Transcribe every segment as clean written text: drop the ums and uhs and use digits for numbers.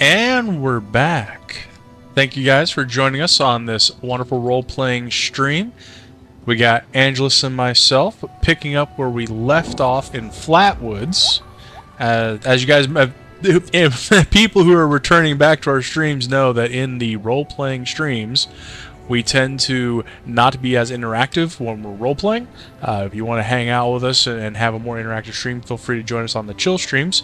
And we're back. Thank you guys for joining us on this wonderful role-playing stream. We got Angelus and myself picking up where we left off in Flatwoods. As you guys if people who are returning back to our streams know that in the role-playing streams, we tend to not be as interactive when we're role-playing. If you want to hang out with us and have a more interactive stream, feel free to join us on the chill streams.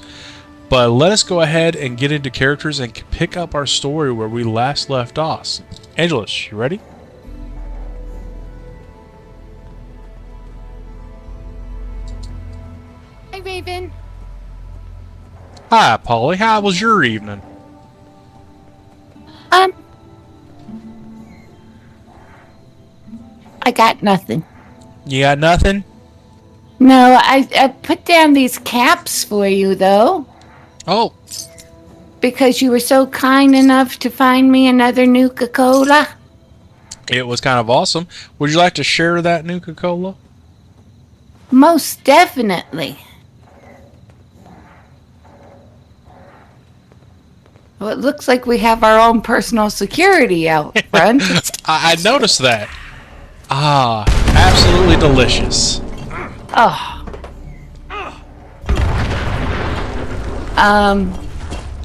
But let us go ahead and get into characters and pick up our story where we last left off. Angelus, you ready? Hi, Raven. Hi, Polly. How was your evening? I got nothing. You got nothing? No, I put down these caps for you, though. Oh. Because you were so kind enough to find me another Nuka-Cola. It was kind of awesome. Would you like to share that Nuka-Cola? Most definitely. Well, it looks like we have our own personal security out front. I noticed that. Ah, absolutely delicious. Oh.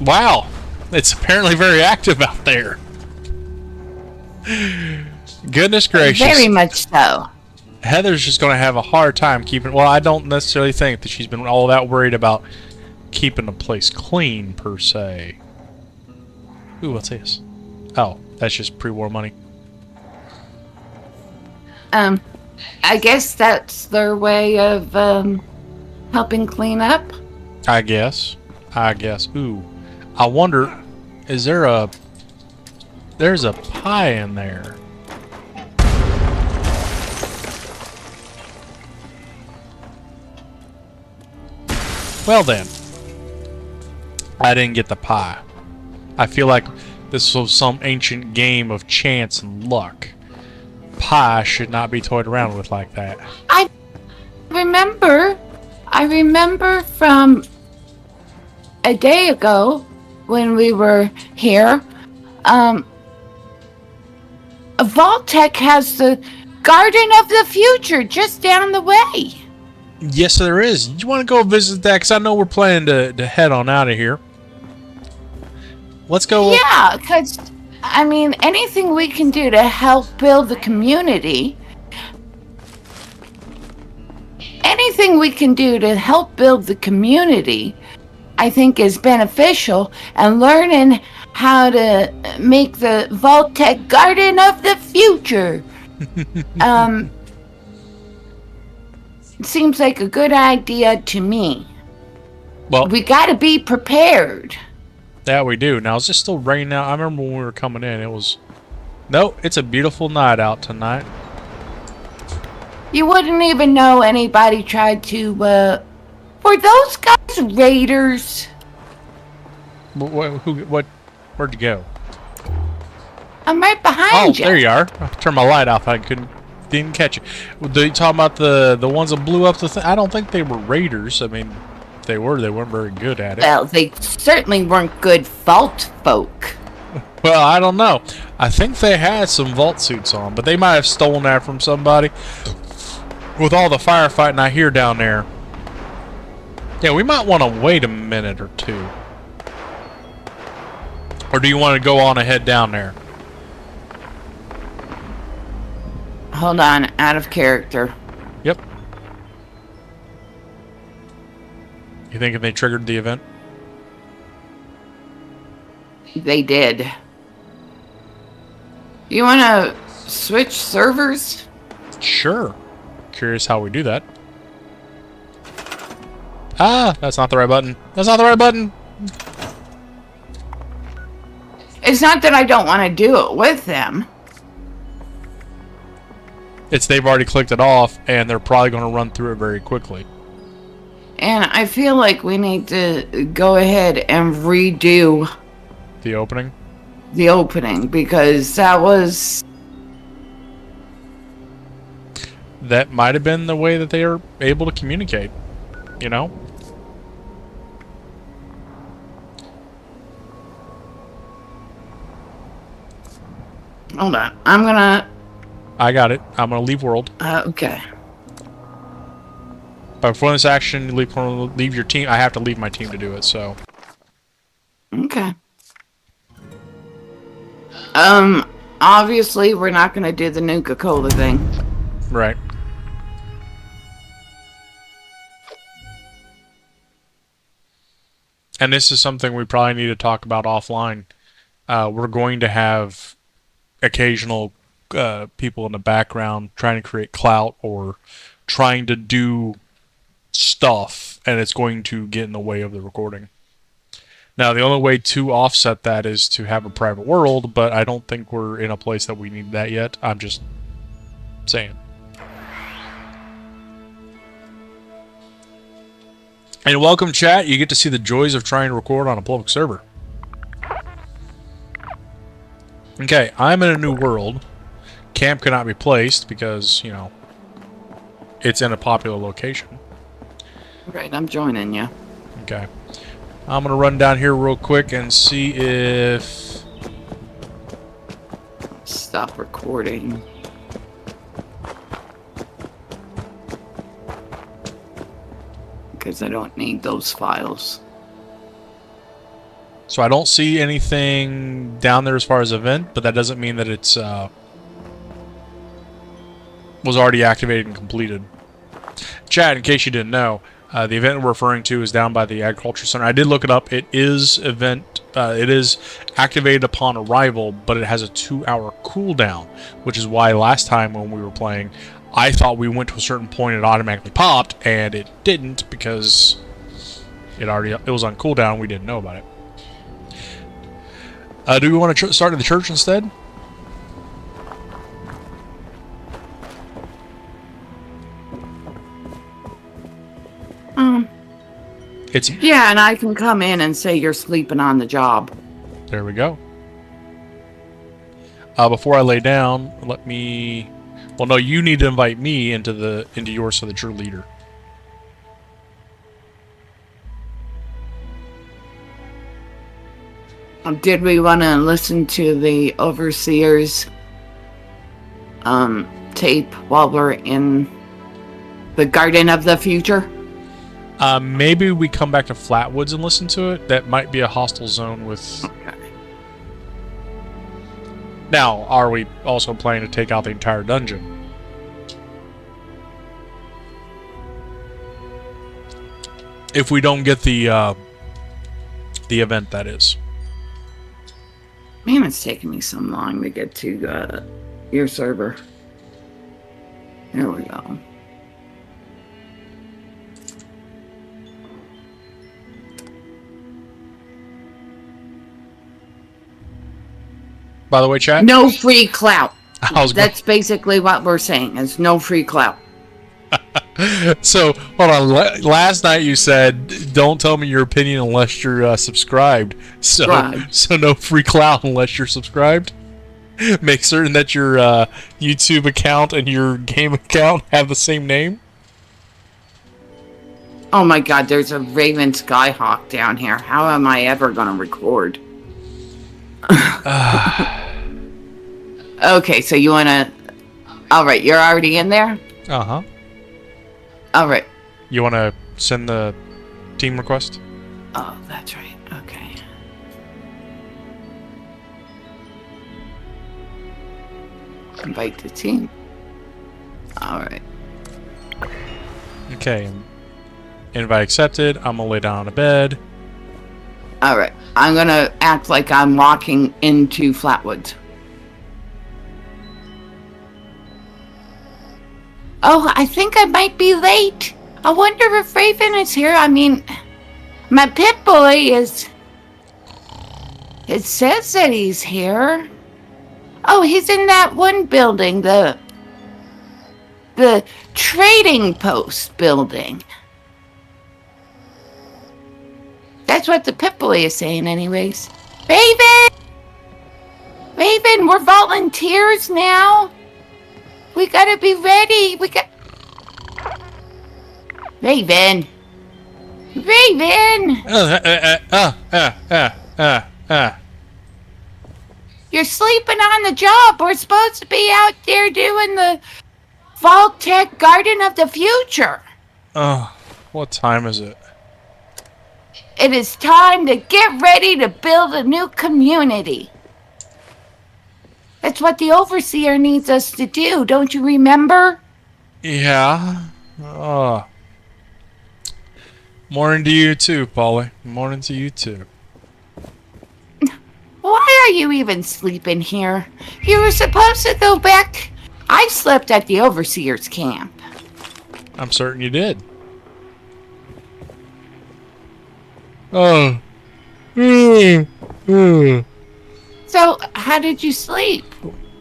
Wow. It's apparently very active out there. Goodness gracious. Very much so. Heather's just going to have a hard time keeping... Well, I don't necessarily think that she's been all that worried about keeping the place clean, per se. Ooh, what's this? Oh, that's just pre-war money. I guess that's their way of, helping clean up. I guess. Ooh. I wonder, is there a... There's a pie in there. Well then. I didn't get the pie. I feel like this was some ancient game of chance and luck. Pie should not be toyed around with like that. I remember from a day ago when we were here, Vault-Tec has the Garden of the Future just down the way. Yes, there is. You want to go visit that? Because I know we're planning to head on out of here. Let's go. Yeah, because, I mean, anything we can do to help build the community, I think is beneficial, and learning how to make the Vault-Tec Garden of the Future seems like a good idea to me. Well, we gotta be prepared. That we do. Now, is it still raining out? I remember when we were coming in, it was... Nope, it's a beautiful night out tonight. You wouldn't even know anybody tried to, were those guys raiders? Where'd you go? I'm right behind you. Oh, there you are. I turned my light off. I didn't catch it. Are you talking about the ones that blew up the thing? I don't think they were raiders. I mean, if they were, they weren't very good at it. Well, they certainly weren't good vault folk. Well, I don't know. I think they had some vault suits on, but they might have stolen that from somebody. With all the firefighting I hear down there. Yeah, we might want to wait a minute or two. Or do you want to go on ahead down there? Hold on, out of character. Yep. You thinking they triggered the event? They did. You want to switch servers? Sure. Curious how we do that. Ah, that's not the right button. That's not the right button. It's not that I don't want to do it with them. It's they've already clicked it off, and they're probably going to run through it very quickly. And I feel like we need to go ahead and redo the opening. The opening, because that was... That might have been the way that they are able to communicate, you know? Hold on. I'm gonna... I got it. I'm gonna leave world. Okay. But before this action, leave your team. I have to leave my team to do it, so... Okay. Obviously, we're not gonna do the Nuka-Cola thing. Right. And this is something we probably need to talk about offline. We're going to have occasional people in the background trying to create clout or trying to do stuff, and it's going to get in the way of the recording. Now, the only way to offset that is to have a private world, but I don't think we're in a place that we need that yet. I'm just saying. And welcome, chat. You get to see the joys of trying to record on a public server. Okay, I'm in a new world. Camp cannot be placed because, you know, it's in a popular location. Right, I'm joining you. Okay. I'm going to run down here real quick and see if... Stop recording. Because I don't need those files. So I don't see anything down there as far as event, but that doesn't mean that it's was already activated and completed. Chat, in case you didn't know, the event we're referring to is down by the Agriculture Center. I did look it up. It is it is activated upon arrival, but it has a 2-hour cooldown, which is why last time when we were playing, I thought we went to a certain point and it automatically popped, and it didn't because it was on cooldown and we didn't know about it. Do we want to start at the church instead? Yeah, and I can come in and say you're sleeping on the job. There we go. Before I lay down, let me... Well, no, you need to invite me into yours so that you're leader. Did we want to listen to the Overseer's tape while we're in the Garden of the Future? Maybe we come back to Flatwoods and listen to it. That might be a hostile zone with... Okay. Now, are we also planning to take out the entire dungeon? If we don't get the event, that is. Man, it's taking me so long to get to your server. There we go. By the way, chat? No free clout. That's basically what we're saying, is no free clout. So, hold on. Last night you said, don't tell me your opinion unless you're subscribed. So no free clout unless you're subscribed? Make certain that your YouTube account and your game account have the same name? Oh my god, there's a Raven Skyhawk down here. How am I ever going to record? Okay, so you want to... Alright, you're already in there? Uh-huh. Alright. You want to send the team request? Oh, that's right. Okay. Invite the team. Alright. Okay. Invite accepted. I'm going to lay down on a bed. Alright. I'm going to act like I'm walking into Flatwoods. Oh, I think I might be late. I wonder if Raven is here. I mean, my Pip-Boy is... It says that he's here. Oh, he's in that one building, the trading post building. That's what the Pip-Boy is saying anyways. Raven! Raven, we're volunteers now. We gotta be ready. Raven! Raven! You're sleeping on the job. We're supposed to be out there doing the Vault-Tec Garden of the Future. What time is it? It is time to get ready to build a new community. That's what the overseer needs us to do, don't you remember? Yeah. Morning to you too, Polly. Morning to you too. Why are you even sleeping here? You were supposed to go back. I slept at the overseer's camp. I'm certain you did. Oh. So, how did you sleep?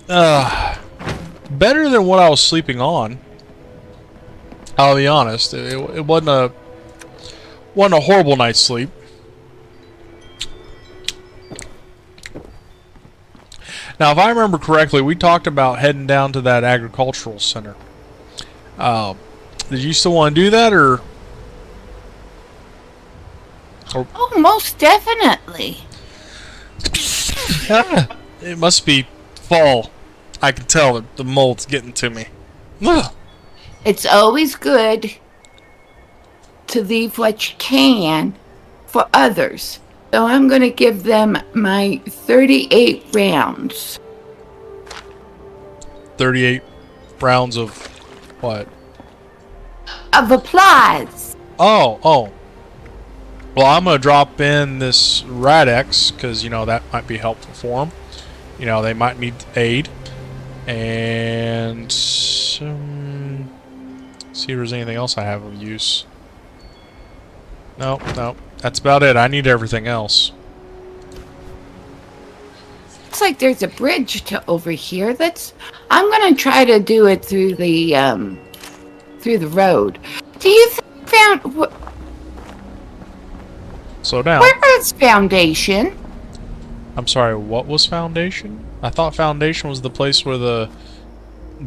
Better than what I was sleeping on. I'll be honest. It wasn't a horrible night's sleep. Now, if I remember correctly, we talked about heading down to that agricultural center. Did you still want to do that, or? Oh, most definitely. It must be fall. I can tell that the mold's getting to me. Ugh. It's always good to leave what you can for others. So I'm going to give them my 38 rounds. 38 rounds of what? Of applause. Oh. Well, I'm going to drop in this Radex, because, you know, that might be helpful for them. You know, they might need aid. And see if there's anything else I have of use. No. That's about it. I need everything else. Looks like there's a bridge to over here. I'm going to try to do it through the road. Do you think Slow down. where is Foundation? I'm sorry, what was Foundation? I thought Foundation was the place where the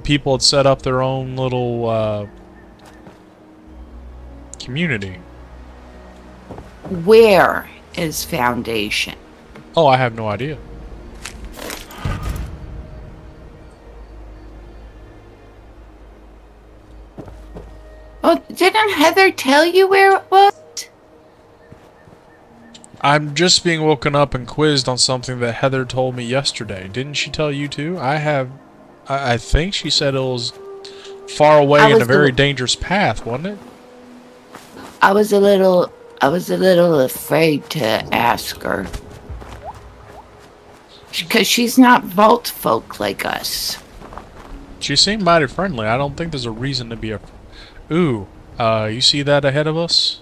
people had set up their own little community. Where is Foundation? Oh, I have no idea. Oh, didn't Heather tell you where it was? I'm just being woken up and quizzed on something that Heather told me yesterday. Didn't she tell you too? I think she said it was far away in a very dangerous path, wasn't it? I was a little afraid to ask her. Because she's not vault folk like us. She seemed mighty friendly. I don't think there's a reason to be a... Ooh, you see that ahead of us?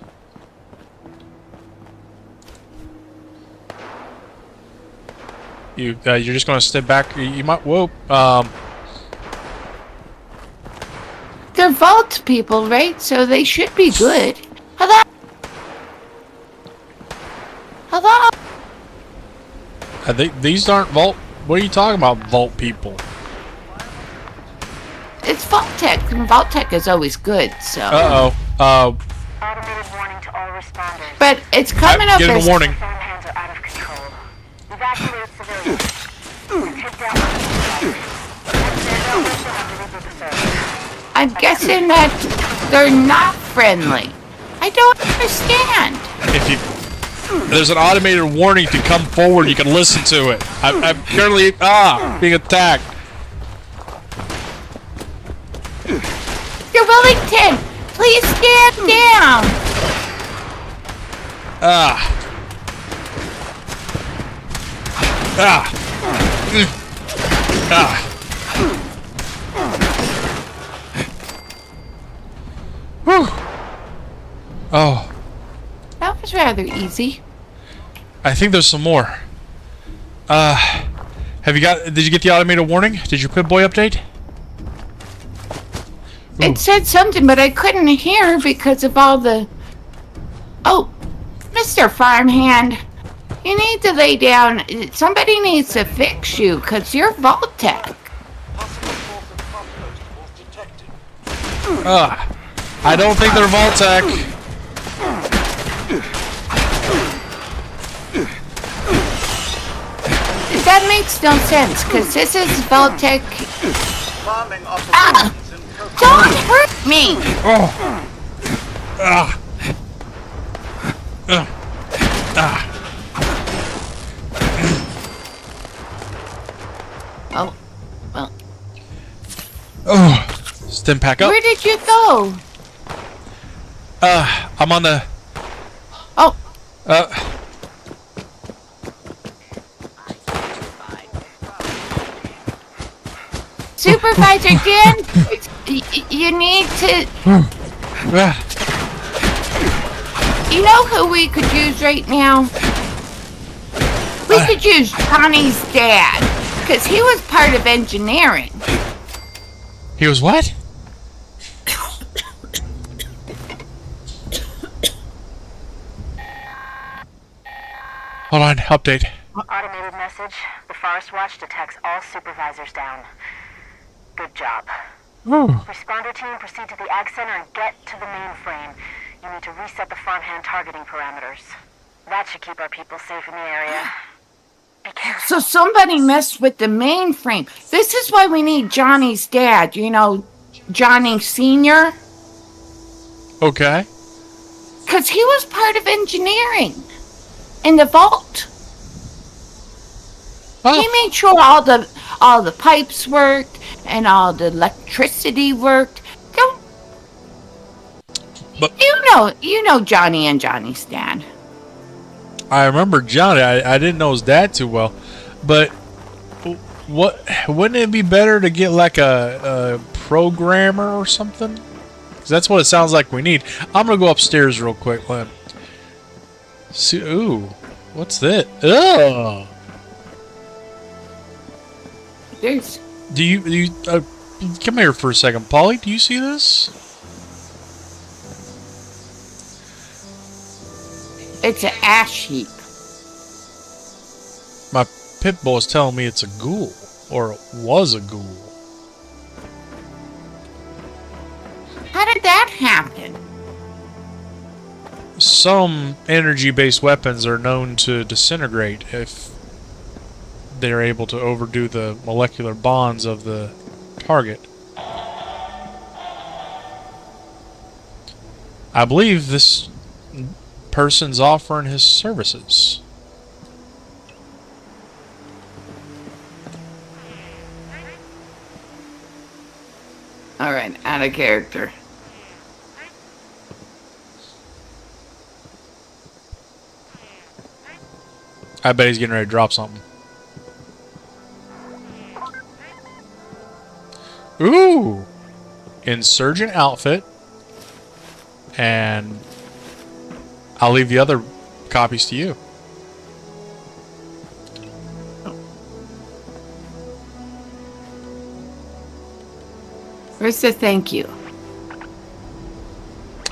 You're just gonna step back. You might. Whoa. They're vault people, right? So they should be good. Hello. These aren't vault. What are you talking about, vault people? It's Vault-Tec, and Vault-Tec is always good. So. Automated warning to all responders. But it's coming up getting as a warning. Hands are out of control. Evacuate civilians. Take down I'm guessing that they're not friendly. I don't understand. There's an automated warning to come forward. You can listen to it. I'm currently being attacked. Your Wellington, please stand down. Whew. Oh. That was rather easy. I think there's some more. Did you get the automated warning? Did your Pip-Boy update? Ooh. It said something, but I couldn't hear because of all the... Oh, Mr. Farmhand, you need to lay down. Somebody needs to fix you because you're Vault-Tec. I don't think they're Vault-Tec. that makes no sense, because this is Voltec. Bombing Ah! operations in progress. Don't hurt me! Oh, well, Oh, stim pack up. where did you go? I'm on the. Oh, Supervisor Jen, you need to. You know who we could use right now? We could use Johnny's dad, because he was part of engineering. He was what? Hold on, update. Automated message. The Forest Watch detects all supervisors down. Good job. Responder team, proceed to the Ag Center and get to the mainframe. You need to reset the farmhand targeting parameters. That should keep our people safe in the area. Be careful. So somebody messed with the mainframe. This is why we need Johnny's dad, you know, Johnny Sr., Okay. because he was part of engineering in the vault. Oh, He made sure all the pipes worked and all the electricity worked. Don't But- you know Johnny and Johnny's dad. I remember Johnny. I didn't know his dad too well, but what wouldn't it be better to get like a programmer or something? 'Cause that's what it sounds like we need. I'm gonna go upstairs real quick. See, ooh, what's that? Ugh. There's Do you come here for a second, Polly? Do you see this? it's an ash heap. My pit bull is telling me it's a ghoul, or it was a ghoul. How did that happen? Some energy-based weapons are known to disintegrate if they're able to overdo the molecular bonds of the target. I believe this person's offering his services. All right, out of character. I bet he's getting ready to drop something. Ooh! Insurgent outfit. And I'll leave the other copies to you. Where's the thank you?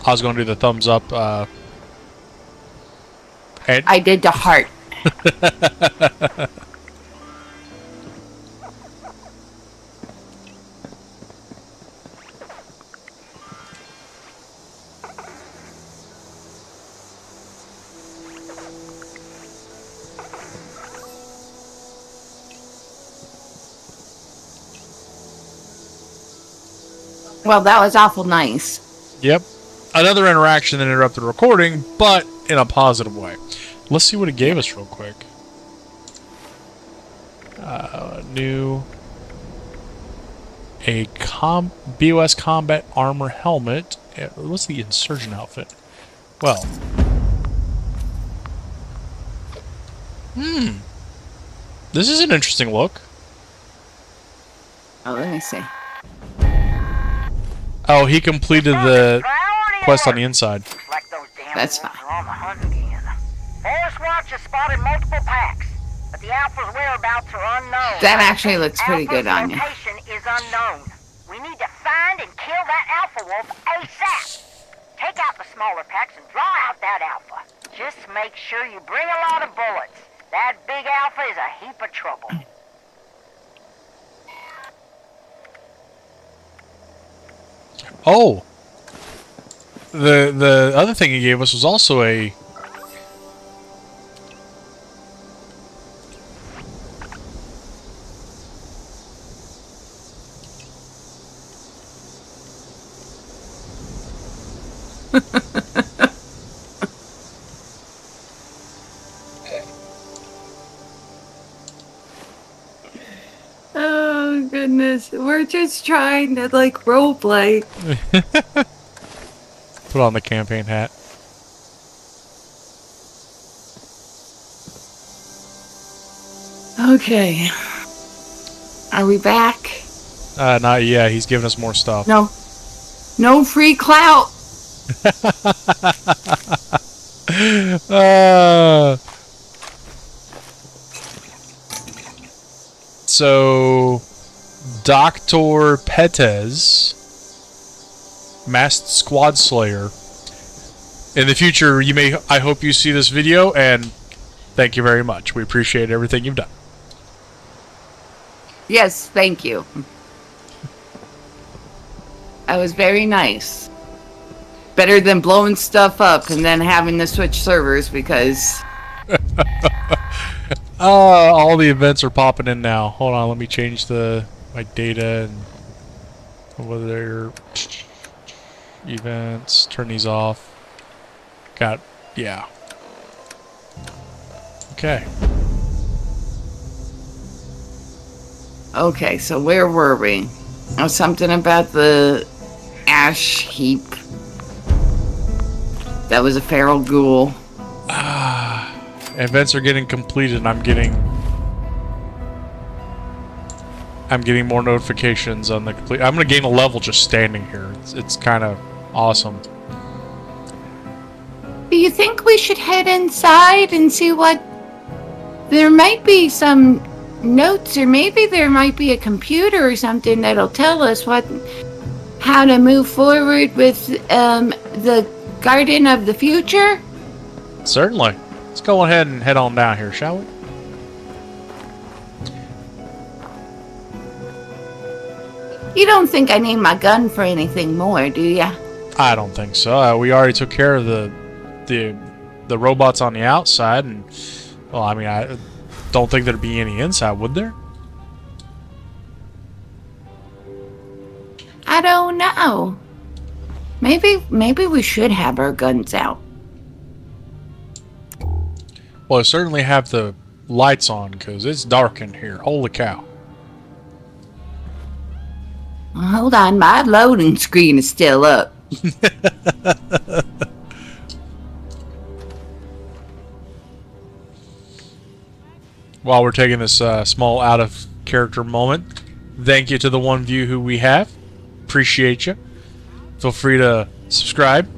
I was going to do the thumbs up. And I did the heart. Well, that was awful nice. Yep. Another interaction that interrupted the recording, but in a positive way. Let's see what it gave us real quick. New. A BOS combat armor helmet. What's the insurgent outfit? Well. This is an interesting look. Oh, let me see. Oh, he completed the quest on the inside. Like those damn That's wolves fine. are on the hunt again. Forest Watch has spotted multiple packs, but the Alpha's whereabouts are unknown. That actually looks pretty good on you. Location is unknown. We need to find and kill that Alpha Wolf ASAP. Take out the smaller packs and draw out that Alpha. Just make sure you bring a lot of bullets. That big Alpha is a heap of trouble. Oh. The other thing he gave us was also a goodness. We're just trying to, like, roleplay. Put on the campaign hat. Okay. Are we back? Not yet. He's giving us more stuff. No. No free clout. So, Dr. Petez, Masked Squad Slayer. In the future, I hope you see this video, and thank you very much. We appreciate everything you've done. Yes, thank you. That was very nice. Better than blowing stuff up and then having to switch servers because... all the events are popping in now. Hold on, let me change my data and over there. Events, turn these off. Yeah. Okay. Okay, so where were we? Oh, something about the ash heap. That was a feral ghoul. Events are getting completed and I'm getting more notifications on the complete. I'm gonna gain a level just standing here. It's kind of awesome. Do you think we should head inside and see what... There might be some notes, or maybe there might be a computer or something that'll tell us how to move forward with the Garden of the Future? Certainly. Let's go ahead and head on down here, shall we? You don't think I need my gun for anything more, do ya? I don't think so. We already took care of the robots on the outside, and well, I mean, I don't think there'd be any inside, would there? I don't know. Maybe we should have our guns out. Well, I certainly have the lights on because it's dark in here. Holy cow! Well, hold on, my loading screen is still up. While we're taking this small out-of-character moment, thank you to the one view who we have. Appreciate you. Feel free to subscribe.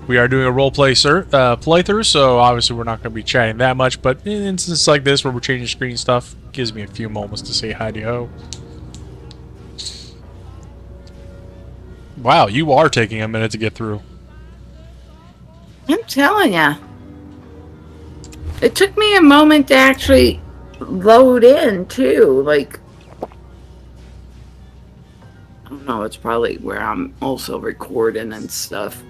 We are doing a roleplay playthrough, so obviously we're not going to be chatting that much, but in instances like this where we're changing screen stuff, gives me a few moments to say hi-de-ho. Wow, you are taking a minute to get through. I'm telling ya. It took me a moment to actually load in, too. Like, I don't know, it's probably where I'm also recording and stuff.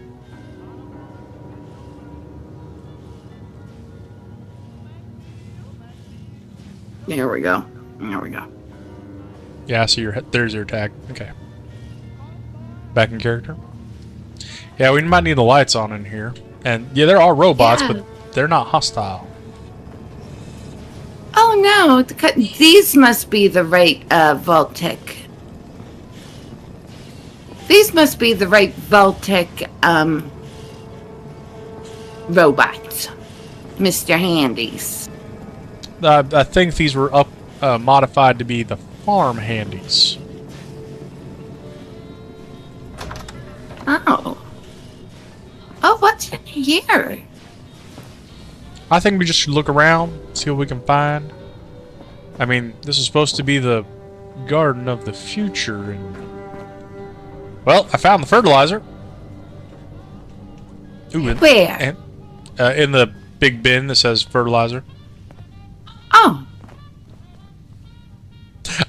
There we go. There we go. Yeah, so there's your tag. Okay. Back in character. Yeah, we might need the lights on in here. And yeah, there are robots, Yeah. but they're not hostile. Oh no, these must be the right Vault-Tec. These must be the right Vault-Tec robots. Mr. Handies. I think these were modified to be the farm handies. Oh. Oh, what's in here? I think we just should look around, see what we can find. I mean, this is supposed to be the Garden of the Future, and well, I found the fertilizer. Ooh, Where? In the big bin that says fertilizer. Oh.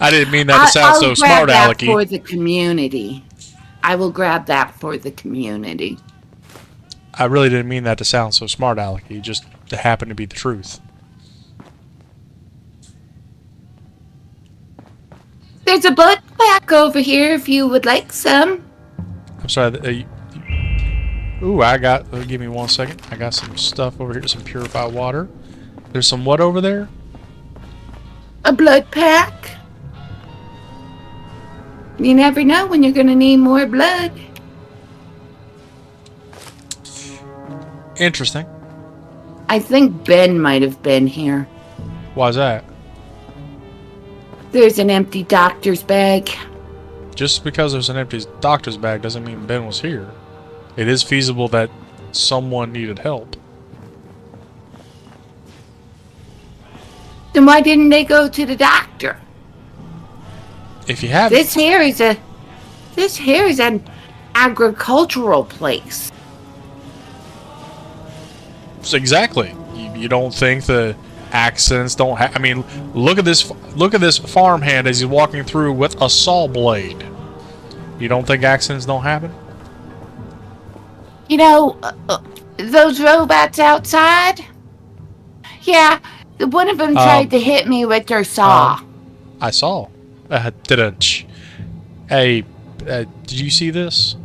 I didn't mean that to sound so smart, I'll grab that Alecky. for the community. I will grab that for the community. I really didn't mean that to sound so smart, Alecky. It just happened to be the truth. There's a blood pack over here if you would like some. I'm sorry. Give me 1 second. I got some stuff over here, some purified water. There's some what over there? A blood pack. You never know when you're gonna need more blood. Interesting. I think Ben might have been here. Why's that? There's an empty doctor's bag. Just because there's an empty doctor's bag doesn't mean Ben was here. It is feasible that someone needed help. Then why didn't they go to the doctor? If you have This here is an agricultural place. exactly. You don't think the accidents don't I mean, look at this farmhand as he's walking through with a saw blade. You don't think accidents don't happen? You know, those robots outside? Yeah, one of them tried to hit me with their saw. I saw. Hey, did you see this?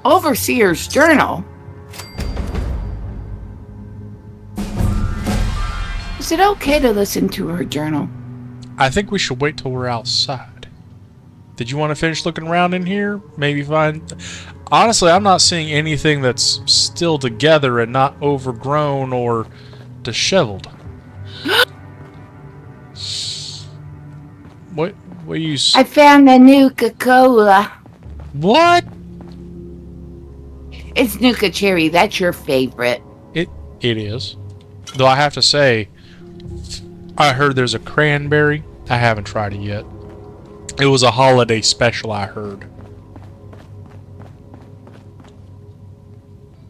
Overseer's journal. Is it okay to listen to her journal? I think we should wait till we're outside. Did you want to finish looking around in here? Maybe find... Honestly, I'm not seeing anything that's still together and not overgrown or disheveled. What you... I found a Nuka-Cola. What? It's Nuka Cherry. That's your favorite. It is. Though I have to say, I heard there's a cranberry. I haven't tried it yet. It was a holiday special, I heard.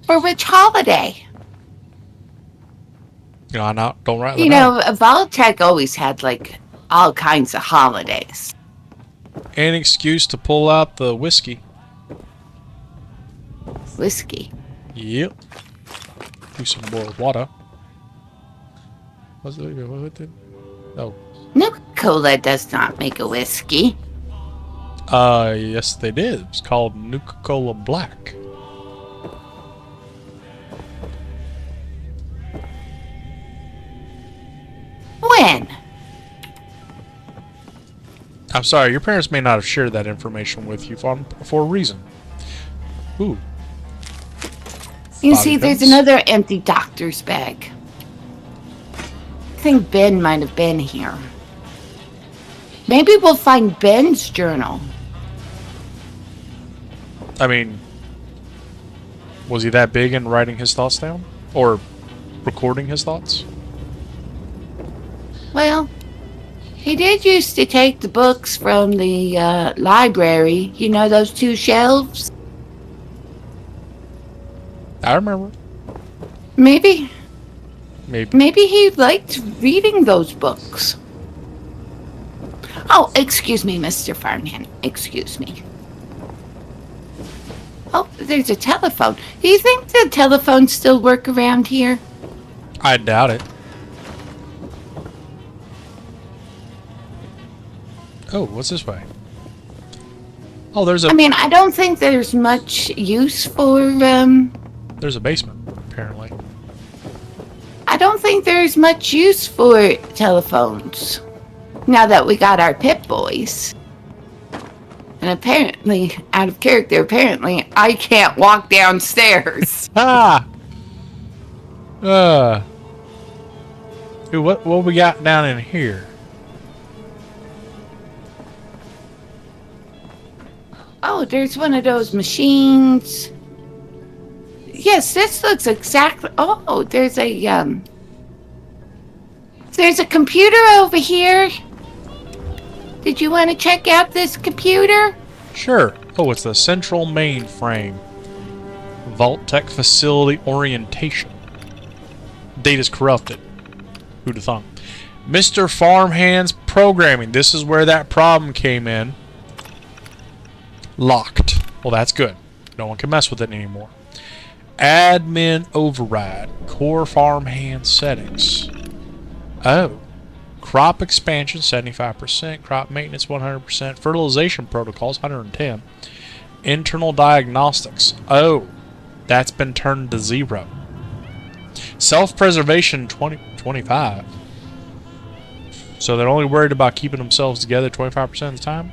For which holiday? You know, I don't write that You know, Voltech always had, like, all kinds of holidays. An excuse to pull out the whiskey. Whiskey. Yep. Do some more water. What's it? Oh. Nuka-Cola does not make a whiskey. Yes they did. It's called Nuka-Cola Black. When? I'm sorry, your parents may not have shared that information with you for a reason. Ooh. You Body see, there's guns. another empty doctor's bag. I think Ben might have been here. Maybe we'll find Ben's journal. I mean, was he that big in writing his thoughts down? Or recording his thoughts? Well, he did used to take the books from the library. You know those two shelves? I remember. Maybe Maybe. he liked reading those books. Oh, excuse me, Mr. Farnham. Excuse me. Oh, there's a telephone. Do you think the telephones still work around here? I doubt it. Oh, what's this way? Oh, there's I mean, I don't think there's much use for, there's a basement, apparently. I don't think there's much use for telephones. Now that we got our Pip Boys. And apparently, out of character, apparently, I can't walk downstairs. Ah! Dude, what we got down in here? Oh, there's one of those machines. Yes, this looks exactly... Oh, there's a computer over here. Did you want to check out this computer? Sure. Oh, it's the central mainframe. Vault Tech Facility Orientation. Data's corrupted. Who'd have thunk? Mr. Farmhand's programming. This is where that problem came in. Locked. Well, that's good. No one can mess with it anymore. Admin override. Core farmhand settings. Oh. Crop expansion 75%. Crop maintenance 100%. Fertilization protocols 110. Internal diagnostics. Oh. That's been turned to 0. Self-preservation 25. So they're only worried about keeping themselves together 25% of the time.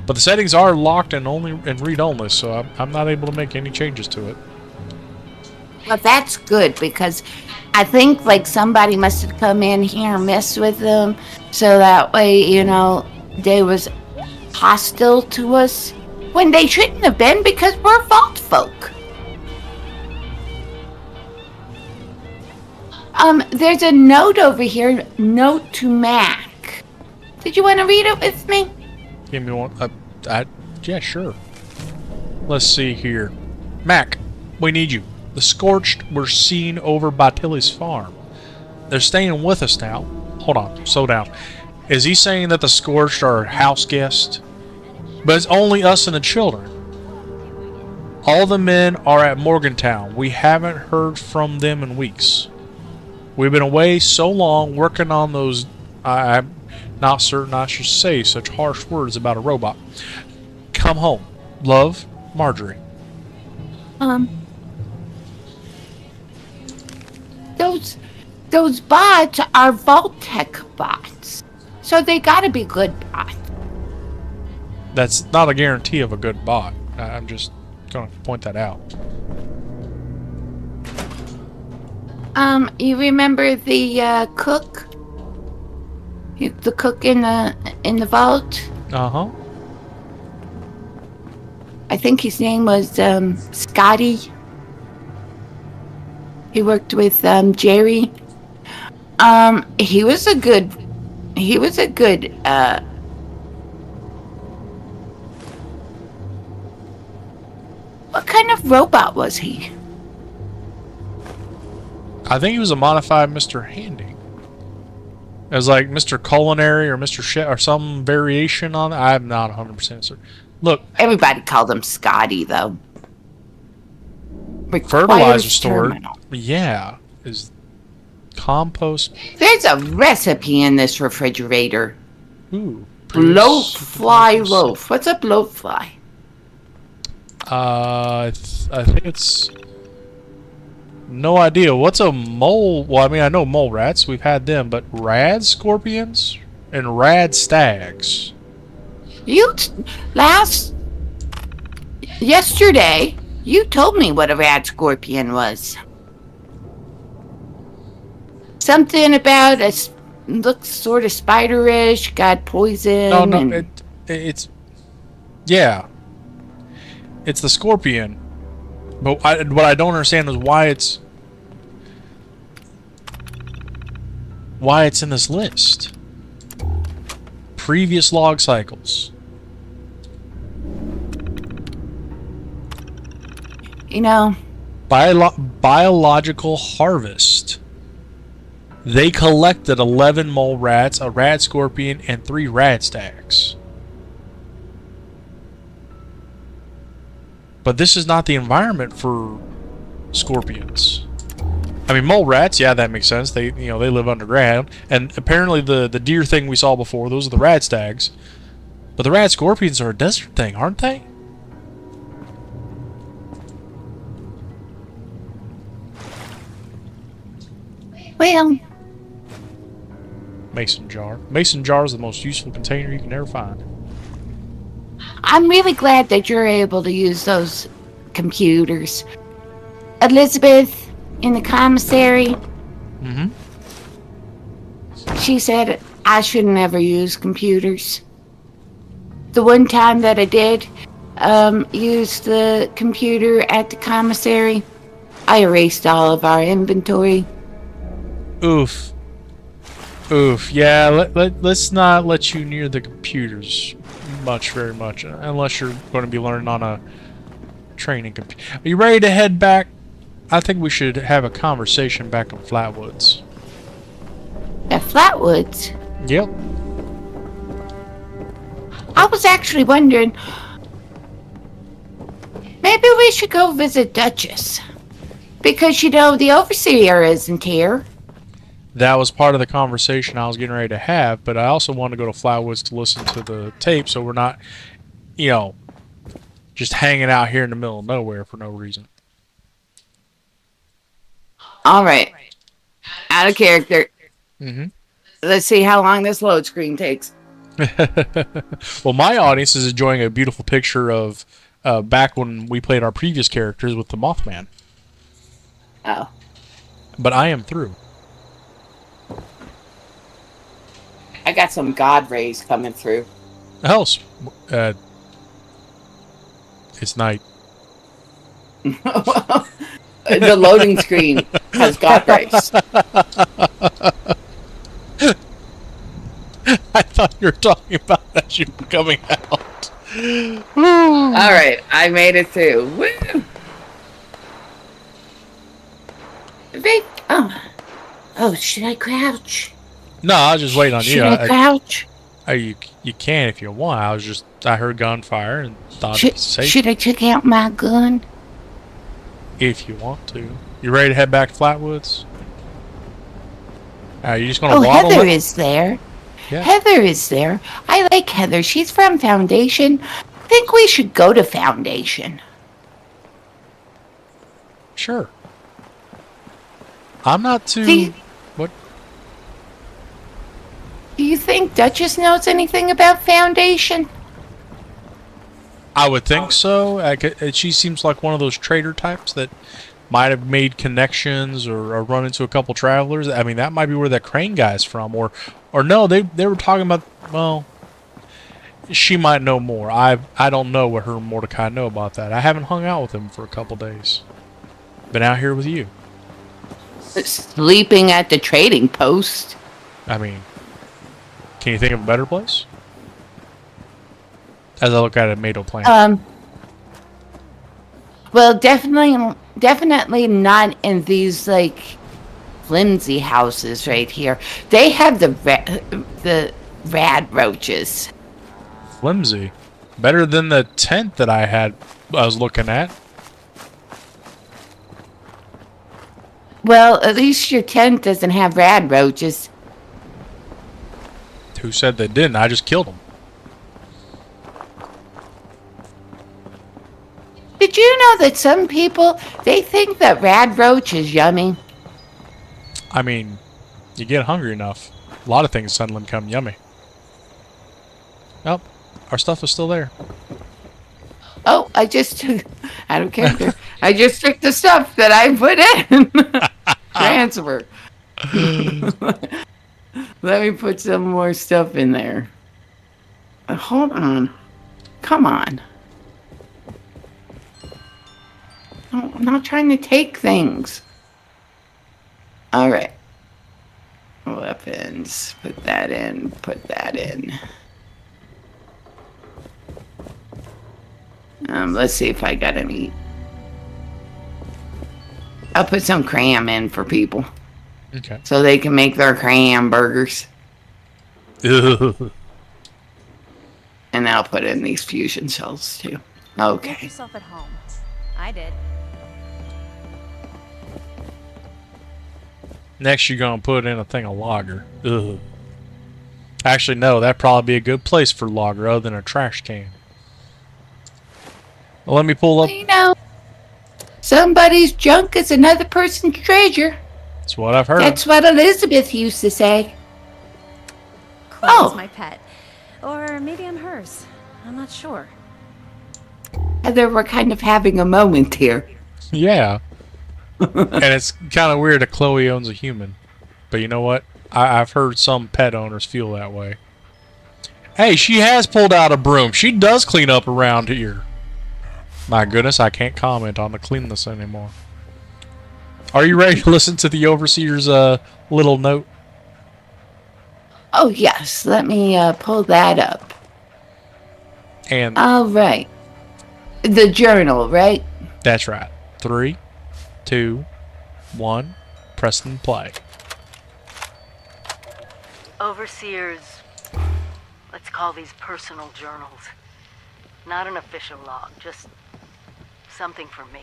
But the settings are locked and read only, so I'm not able to make any changes to it. Well, that's good because I think like somebody must have come in here and messed with them, so that way, you know, they was hostile to us when they shouldn't have been because we're vault folk. There's a note over here, note to Mac. Did you want to read it with me? Give me one. Yeah, sure. Let's see here. Mac, we need you. The Scorched were seen over by Tilly's farm. They're staying with us now. Hold on, slow down. Is he saying that the Scorched are house guests? But it's only us and the children. All the men are at Morgantown. We haven't heard from them in weeks. We've been away so long working on those... I'm not certain I should say such harsh words about a robot. Come home. Love, Marjorie. Those bots are Vault-Tec bots. So they gotta be good bots. That's not a guarantee of a good bot. I'm just going to point that out. You remember the cook? The cook in the vault? Uh-huh. I think his name was Scotty. He worked with Jerry. He was a good what kind of robot was he? I think he was a modified Mr. Handy. It was like Mr. Culinary or Mr. Chef or some variation on it. I'm not 100% certain. Look. Everybody called him Scotty, though. Fertilizer store. Yeah. Is compost. There's a recipe in this refrigerator. Ooh. Bloatfly loaf. What's a bloatfly? I think it's... No idea. What's a mole? Well, I mean, I know mole rats. We've had them. But rad scorpions and rad stags. Yesterday, you told me what a rad scorpion was. Something about looks sort of spiderish, got poison. No, it's... Yeah. It's the scorpion. But what I don't understand is why it's in this list. Previous log cycles. You know, biological harvest. They collected 11 mole rats, a rad scorpion, and 3 rad stags. But this is not the environment for scorpions. I mean, mole rats, yeah, that makes sense. They live underground, and apparently the deer thing we saw before, those are the rad stags. But the rad scorpions are a desert thing, aren't they? Well, Mason jar. Mason jar is the most useful container you can ever find. I'm really glad that you're able to use those computers. Elizabeth, in the commissary, she said I should never use computers. The one time that I did use the computer at the commissary, I erased all of our inventory. Oof. Oof. Yeah, let's not let you near the computers very much, unless you're going to be learning on a training computer. Are you ready to head back? I think we should have a conversation back in Flatwoods. At Flatwoods? Yep. I was actually wondering, maybe we should go visit Duchess. Because, the overseer isn't here. That was part of the conversation I was getting ready to have, but I also wanted to go to Flatwoods to listen to the tape so we're not, just hanging out here in the middle of nowhere for no reason. All right. Out of character. Mm-hmm. Let's see how long this load screen takes. Well, my audience is enjoying a beautiful picture of back when we played our previous characters with the Mothman. Oh. But I am through. I got some God rays coming through. Else, it's night. The loading screen has God rays. I thought you were talking about as you were coming out. All right, I made it through. Woo! Wait, oh, should I crouch? No, I was just waiting on Should you. I crouch? You can if you want. I heard gunfire and thought it'd be safe. Should I check out my gun? If you want to. You ready to head back to Flatwoods? You just gonna waddle? Heather is there. Yeah. Heather is there. I like Heather. She's from Foundation. I think we should go to Foundation. Sure. I'm not too... What? Do you think Duchess knows anything about Foundation? I would think so. She seems like one of those trader types that might have made connections or run into a couple travelers. I mean, that might be where that Crane guy's from. Or no, they were talking about, well, she might know more. I don't know what her and Mordecai know about that. I haven't hung out with him for a couple days. Been out here with you. Sleeping at the trading post. I mean, can you think of a better place? As I look at a tomato plant. Well, definitely not in these like flimsy houses right here. They have the rad roaches. Flimsy. Better than the tent that I was looking at. Well, at least your tent doesn't have rad roaches. Who said they didn't? I just killed them. Did you know that some people, they think that rad roach is yummy? I mean, you get hungry enough. A lot of things suddenly become yummy. Oh, our stuff is still there. Oh, I just took, I don't care. I just took the stuff that I put in. Transfer. Let me put some more stuff in there. Hold on. Come on. No, I'm not trying to take things. All right. Weapons. Put that in. Put that in. Let's see if I got any. I'll put some cram in for people. Okay. So they can make their cram burgers. And I'll put in these fusion cells too. Okay. Make yourself at home. I did. Next, you're gonna put in a thing of lager. Ugh. Actually, no. That'd probably be a good place for lager, other than a trash can. Well, let me pull up. You know, somebody's junk is another person's treasure. That's what I've heard. That's what Elizabeth used to say. Chloe's my pet. Or maybe I'm hers. I'm not sure. Heather, we're kind of having a moment here. Yeah. And it's kind of weird that Chloe owns a human. But you know what? I've heard some pet owners feel that way. Hey, she has pulled out a broom. She does clean up around here. My goodness, I can't comment on the cleanliness anymore. Are you ready to listen to the Overseer's little note? Oh, yes. Let me pull that up. And All right. The journal, right? that's right. 3, 2, 1. Press and play. Overseer's, let's call these personal journals. Not an official log, just something for me.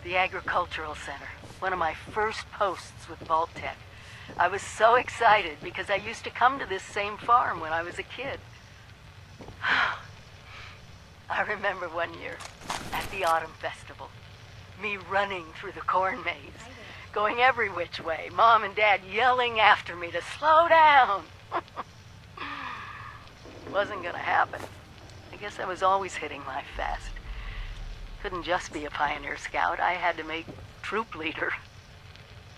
The Agricultural Center, one of my first posts with Vault Tech. I was so excited because I used to come to this same farm when I was a kid. I remember one year at the Autumn Festival. Me running through the corn maze, going every which way, Mom and Dad yelling after me to slow down. Wasn't gonna happen. I guess I was always hitting life fast. Couldn't just be a pioneer scout, I had to make troop leader.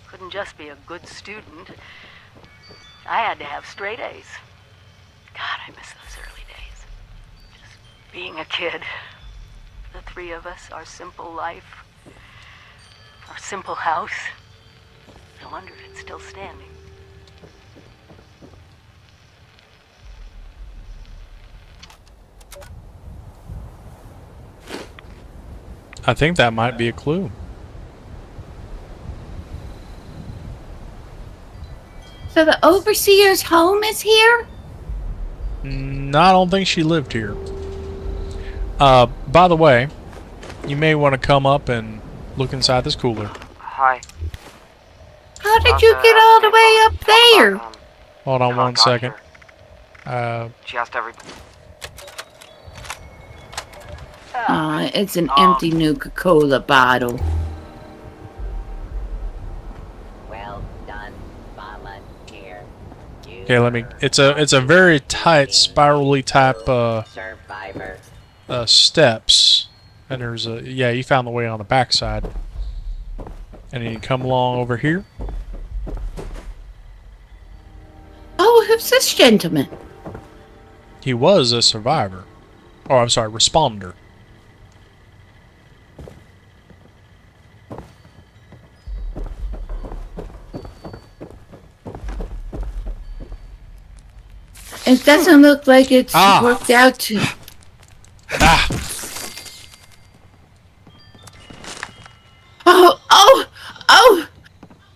Couldn't just be a good student. I had to have straight A's. God, I miss those early days. Just being a kid. The three of us, our simple life, our simple house. I wonder if it's still standing. I think that might be a clue. So the overseer's home is here? No, I don't think she lived here. By the way, you may want to come up and look inside this cooler. Hi. How did you get all the way up there? Hold on one second. She asked everybody. It's an empty Nuka-Cola bottle. Well done, volunteer. Okay, let me. It's a very tight, spirally type Survivor. steps, and there's a you found the way on the backside, and then you come along over here. Oh, who's this gentleman? He was a survivor, or I'm sorry, responder. It doesn't look like it's worked out to... Ah! Oh!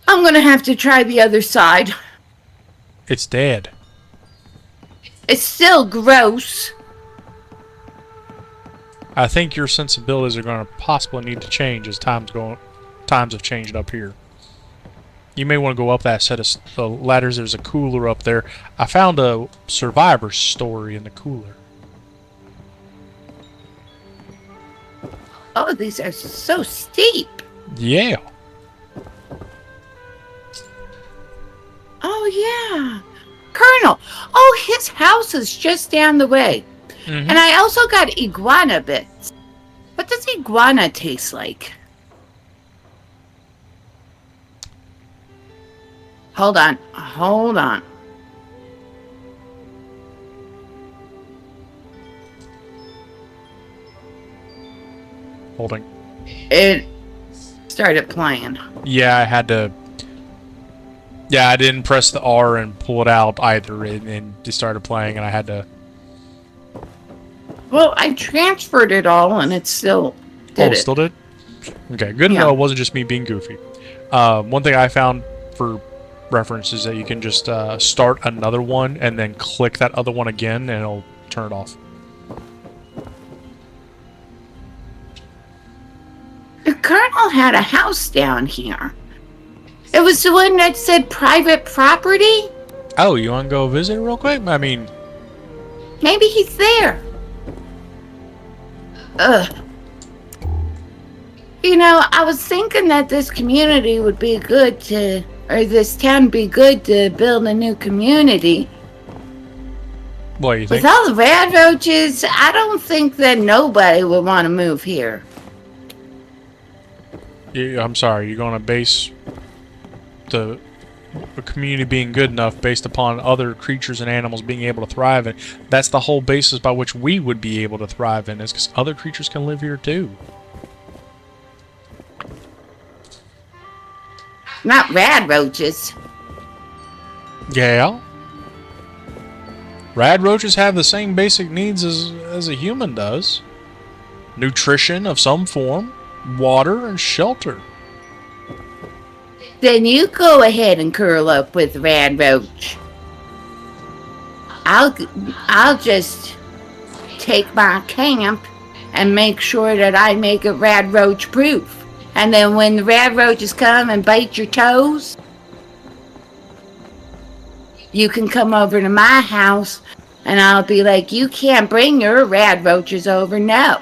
I'm gonna have to try the other side. It's dead. It's still gross. I think your sensibilities are going to possibly need to change as times have changed up here. You may want to go up that set of ladders. There's a cooler up there. I found a survivor story in the cooler. Oh, these are so steep. Yeah. Oh, yeah. Colonel. Oh, his house is just down the way. Mm-hmm. And I also got iguana bits. What does iguana taste like? Hold on. Holding. It started playing. Yeah, I had to. Yeah, I didn't press the R and pull it out either, and it started playing, and I had to. Well, I transferred it all, and it still did it. Still did? Okay, good to know it wasn't just me being goofy. One thing I found for reference is that you can just start another one and then click that other one again, and it'll turn it off. The Colonel had a house down here. It was the one that said private property? Oh, you want to go visit real quick? I mean... Maybe he's there. Ugh. You know, I was thinking that this community would be good to... Or this town would be good to build a new community. What do you think? With all the rad roaches, I don't think that nobody would want to move here. I'm sorry, you're going to base the community being good enough based upon other creatures and animals being able to thrive, and that's the whole basis by which we would be able to thrive in, is because other creatures can live here too. Not rad roaches. Yeah. Rad roaches have the same basic needs as a human does. Nutrition of some form, water, and shelter. Then you go ahead and curl up with Rad Roach. I'll just take my camp and make sure that I make it Rad Roach proof. And then when the Rad Roaches come and bite your toes, you can come over to my house and I'll be like, you can't bring your Rad Roaches over, no.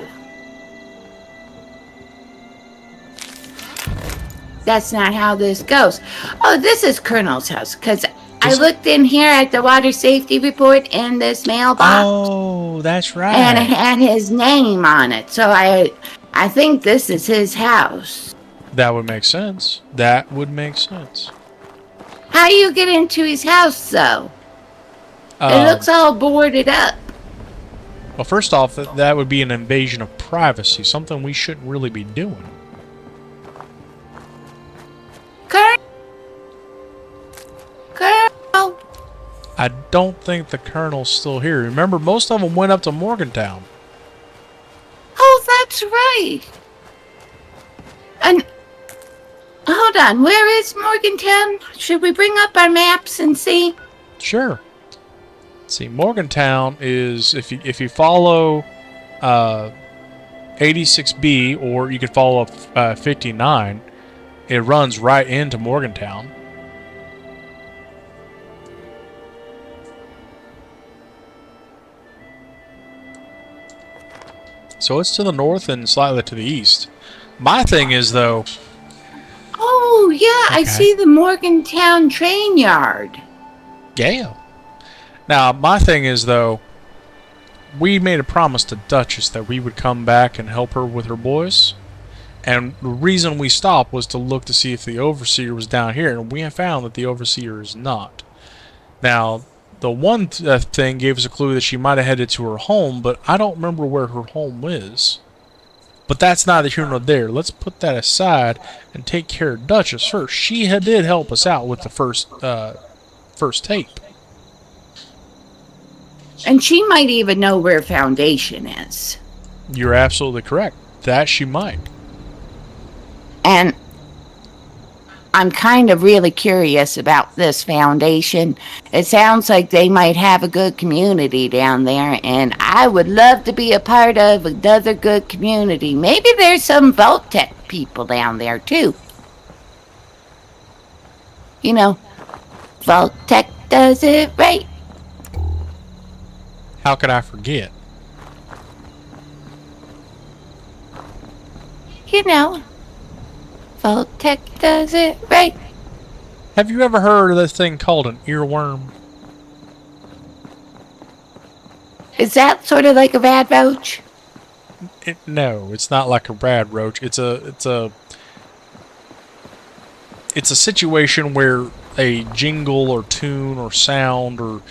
That's not how this goes. Oh, this is Colonel's house, because I Is it? looked in here at the water safety report in this mailbox, Oh, that's right. and it had his name on it. So I think this is his house. That would make sense. That would make sense. How do you get into his house, though? It Um, looks all boarded up. Well, first off, that would be an invasion of privacy, something we shouldn't really be doing. Colonel? I don't think the Colonel's still here. Remember, most of them went up to Morgantown. Oh, that's right. And hold on, where is Morgantown? Should we bring up our maps and see? Sure. See, Morgantown is, if you follow 86B, or you could follow 59, it runs right into Morgantown. So it's to the north and slightly to the east. My thing is, though... Oh, yeah, I see the Morgantown train yard. Yeah. Now, my thing is, though, we made a promise to Duchess that we would come back and help her with her boys. And the reason we stopped was to look to see if the Overseer was down here, and we have found that the Overseer is not. Now, the one thing gave us a clue that she might have headed to her home, but I don't remember where her home is. But that's neither here nor there. Let's put that aside and take care of Duchess first. She did help us out with the first tape. And she might even know where Foundation is. You're absolutely correct. That she might. And I'm kind of really curious about this Foundation. It sounds like they might have a good community down there, and I would love to be a part of another good community. Maybe there's some Vault-Tec people down there, too. You know, Vault-Tec does it right. How could I forget? You know, Vault-Tec does it right. Have you ever heard of this thing called an earworm? Is that sort of like a bad roach? No, it's not like a rad roach. It's a situation where a jingle or tune or sound or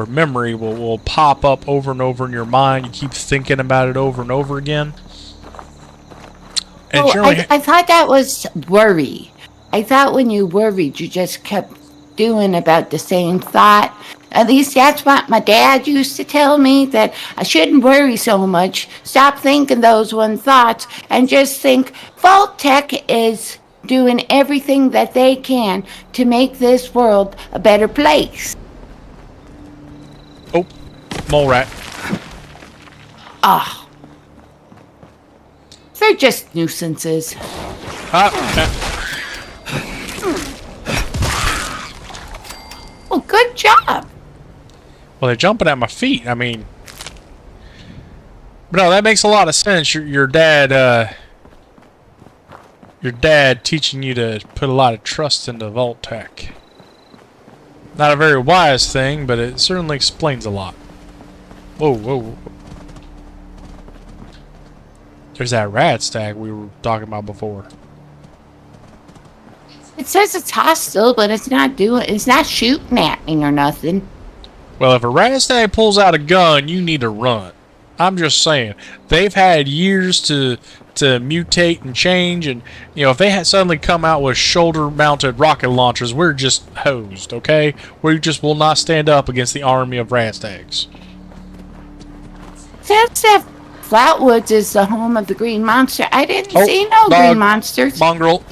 memory will pop up over and over in your mind. You keep thinking about it over and over again. And I thought that was worry. I thought when you worried, you just kept doing about the same thought. At least that's what my dad used to tell me, that I shouldn't worry so much. Stop thinking those one thoughts and just think Vault-Tec is doing everything that they can to make this world a better place. Oh, mole rat. Ah. They're just nuisances. Well, good job. Well, they're jumping at my feet. I mean, but no, that makes a lot of sense. Your dad teaching you to put a lot of trust into Vault-Tec. Not a very wise thing, but it certainly explains a lot. Whoa, whoa, whoa. There's that rat stag we were talking about before. It says it's hostile, but it's not shooting at me or nothing. Well, if a rat stag pulls out a gun, you need to run. I'm just saying. They've had years to mutate and change, and you know, if they had suddenly come out with shoulder-mounted rocket launchers, we're just hosed, okay? We just will not stand up against the army of rat stags. Says that Flatwoods is the home of the green monster. I didn't see no dog, green monsters. Mongrel.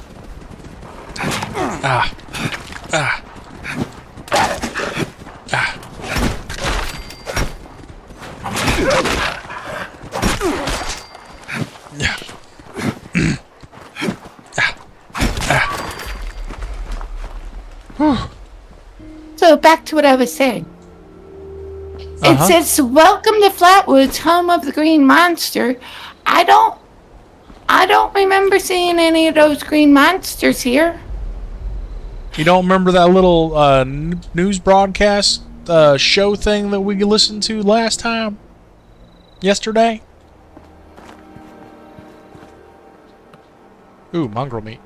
So back to what I was saying. It says, welcome to Flatwoods, home of the green monster. I don't I don't remember seeing any of those green monsters here. You don't remember that little news broadcast show thing that we listened to last time? Yesterday? Ooh, mongrel meat.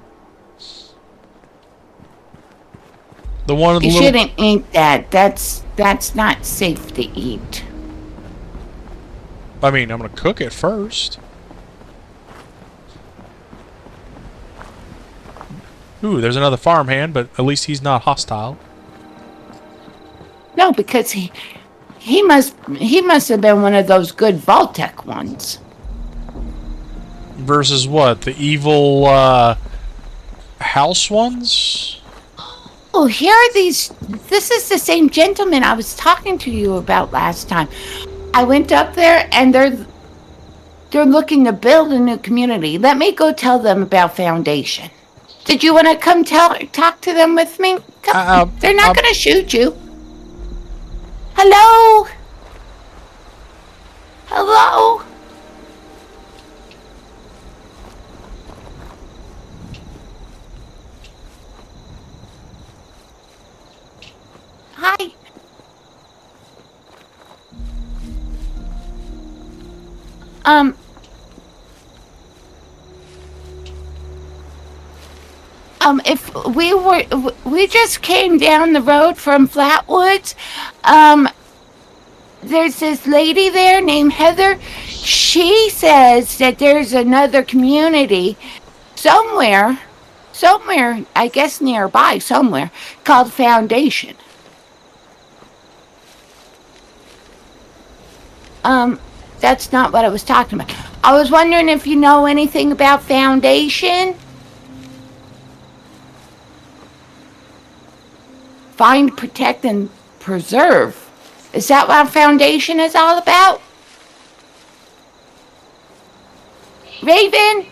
The one of the You little... shouldn't eat that. That's not safe to eat. I mean, I'm gonna cook it first. Ooh, there's another farmhand, but at least he's not hostile. No, because he must have been one of those good Vault-Tec ones. Versus what? The evil house ones? Oh, here are these. This is the same gentleman I was talking to you about last time. I went up there, and they're looking to build a new community. Let me go tell them about Foundation. Did you want to come talk to them with me? Come, they're not going to shoot you. Hello? Hello? Hi. If we just came down the road from Flatwoods. There's this lady there named Heather. She says that there's another community somewhere, I guess nearby somewhere, called Foundation. That's not what I was talking about. I was wondering if you know anything about Foundation. Find, protect, and preserve. Is that what Foundation is all about? Raven?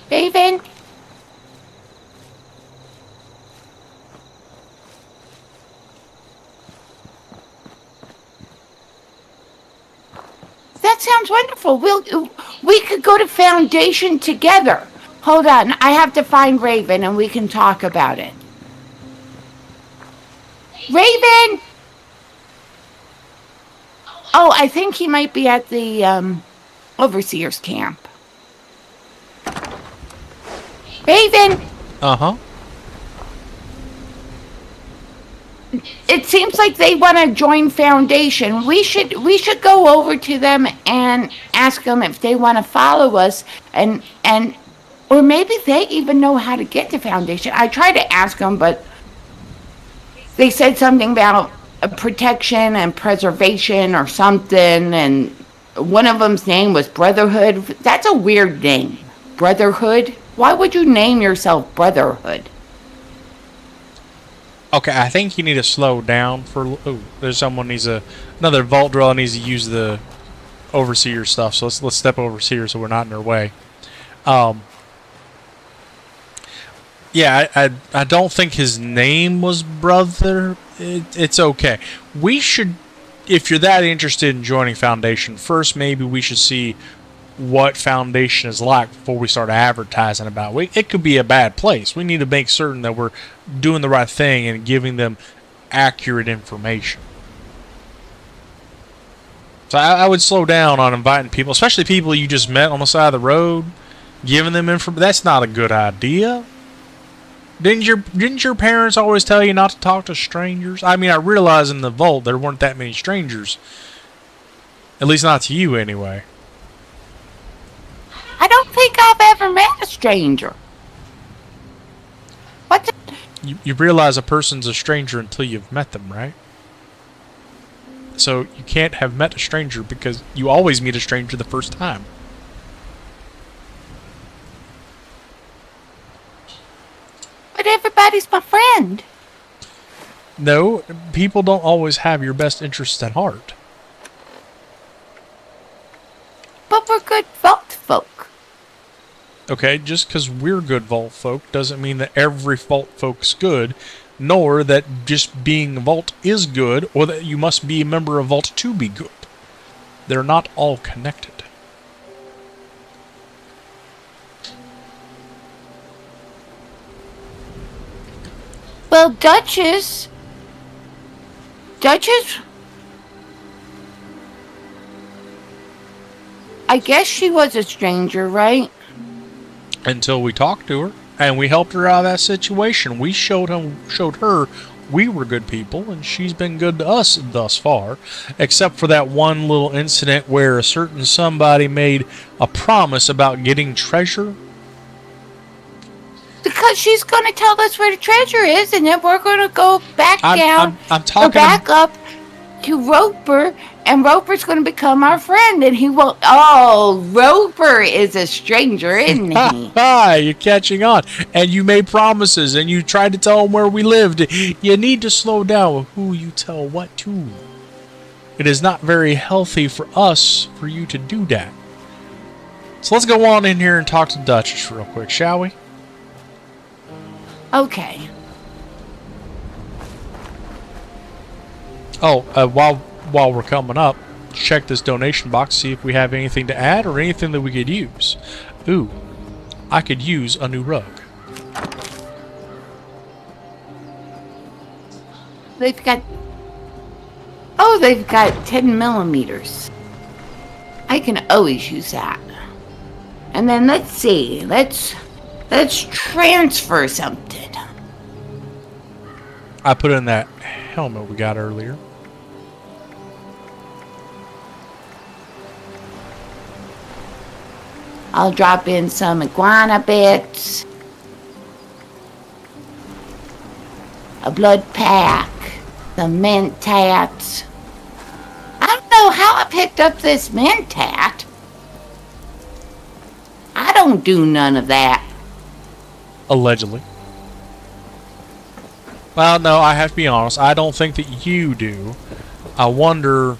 Raven? That sounds wonderful. We could go to Foundation together. Hold on, I have to find Raven and we can talk about it. Raven! Oh, I think he might be at the Overseer's camp. Raven! Uh-huh. It seems like they want to join Foundation. We should go over to them and ask them if they want to follow us, and or maybe they even know how to get to Foundation. I tried to ask them, but they said something about protection and preservation or something, and one of them's name was Brotherhood. That's a weird name. Brotherhood? Why would you name yourself Brotherhood? Okay, I think you need to slow down for... Oh, there's someone needs another vault dweller needs to use the Overseer stuff, so let's step Overseer so we're not in their way. Yeah, I don't think his name was Brother. It's okay. We should, if you're that interested in joining Foundation, first maybe we should see what Foundation is like before we start advertising about it. It could be a bad place. We need to make certain that we're doing the right thing and giving them accurate information. So I would slow down on inviting people, especially people you just met on the side of the road, giving them information. That's not a good idea. Didn't your parents always tell you not to talk to strangers? I mean, I realize in the vault there weren't that many strangers. At least not to you, anyway. I don't think I've ever met a stranger. What the... You realize a person's a stranger until you've met them, right? So you can't have met a stranger because you always meet a stranger the first time. But everybody's my friend. No, people don't always have your best interests at heart. But we're good vault folk. Okay, just because we're good vault folk doesn't mean that every vault folk's good, nor that just being a vault is good, or that you must be a member of vault to be good. They're not all connected. Well, Duchess, I guess she was a stranger, right? Until we talked to her and we helped her out of that situation. We showed her we were good people, and she's been good to us thus far, except for that one little incident where a certain somebody made a promise about getting treasure. Because she's going to tell us where the treasure is, and then we're going to go back down, I'm talking or back up to Roper, and Roper's going to become our friend, and he will. Oh, Roper is a stranger, isn't he? You're catching on. And you made promises, and you tried to tell him where we lived. You need to slow down with who you tell what to. It is not very healthy for us for you to do that. So let's go on in here and talk to Duchess real quick, shall we? Okay. Oh, while we're coming up, check this donation box, see if we have anything to add or anything that we could use. Ooh, I could use a new rug. They've got 10 millimeters. I can always use that. And then let's see. Let's transfer something. I put in that helmet we got earlier. I'll drop in some iguana bits, a blood pack, some mint tats. I don't know how I picked up this mint tat. I don't do none of that. Allegedly. Well, no, I have to be honest. I don't think that you do. I wonder...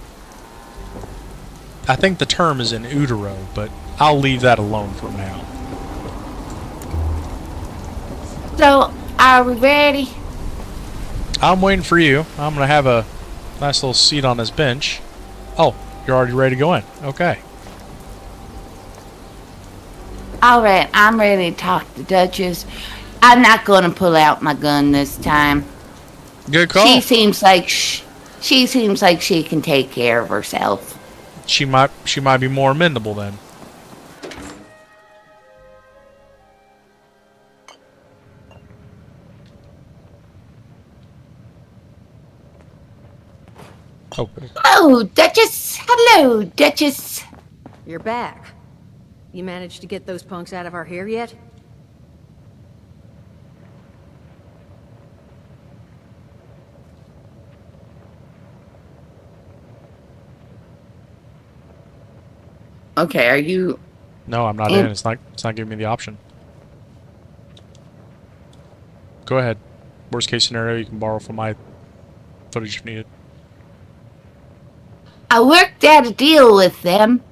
I think the term is in utero, but I'll leave that alone for now. So, are we ready? I'm waiting for you. I'm going to have a nice little seat on this bench. Oh, you're already ready to go in. Okay. Alright, I'm ready to talk to Duchess. I'm not going to pull out my gun this time. Good call. She seems like she can take care of herself. She might be more amendable then. Oh. Oh, Duchess! Hello, Duchess! You're back. You managed to get those punks out of our hair yet? Okay, are you... No, I'm not in. It's not giving me the option. Go ahead. Worst case scenario, you can borrow from my footage if needed. I worked out a deal with them.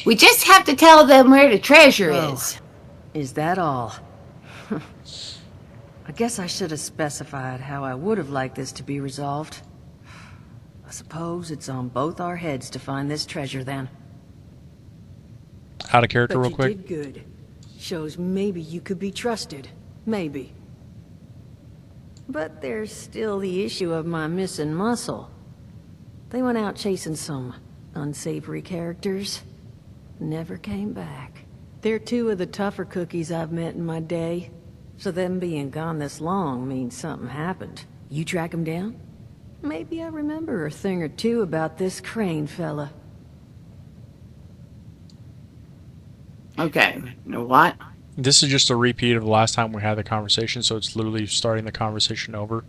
We just have to tell them where the treasure is. Is that all? I guess I should have specified how I would have liked this to be resolved. I suppose it's on both our heads to find this treasure then. Out of character But real quick. you did good. Shows maybe you could be trusted. Maybe. But there's still the issue of my missing muscle. They went out chasing some unsavory characters. Never came back. They're two of the tougher cookies I've met in my day. So them being gone this long means something happened. You track them down? Maybe I remember a thing or two about this Crane fella. Okay, you know what? This is just a repeat of the last time we had the conversation, so it's literally starting the conversation over.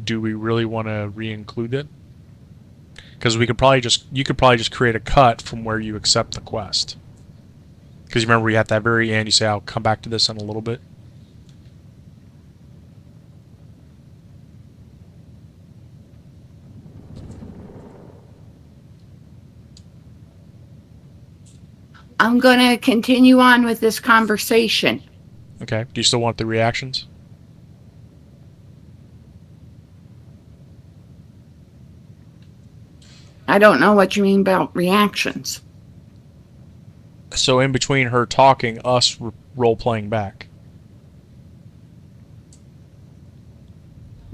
Do we really want to re-include it? Because you could probably just create a cut from where you accept the quest. Because you remember, at that very end, you say, "I'll come back to this in a little bit." I'm gonna continue on with this conversation. Okay. Do you still want the reactions? I don't know what you mean about reactions. So in between her talking, us role-playing back.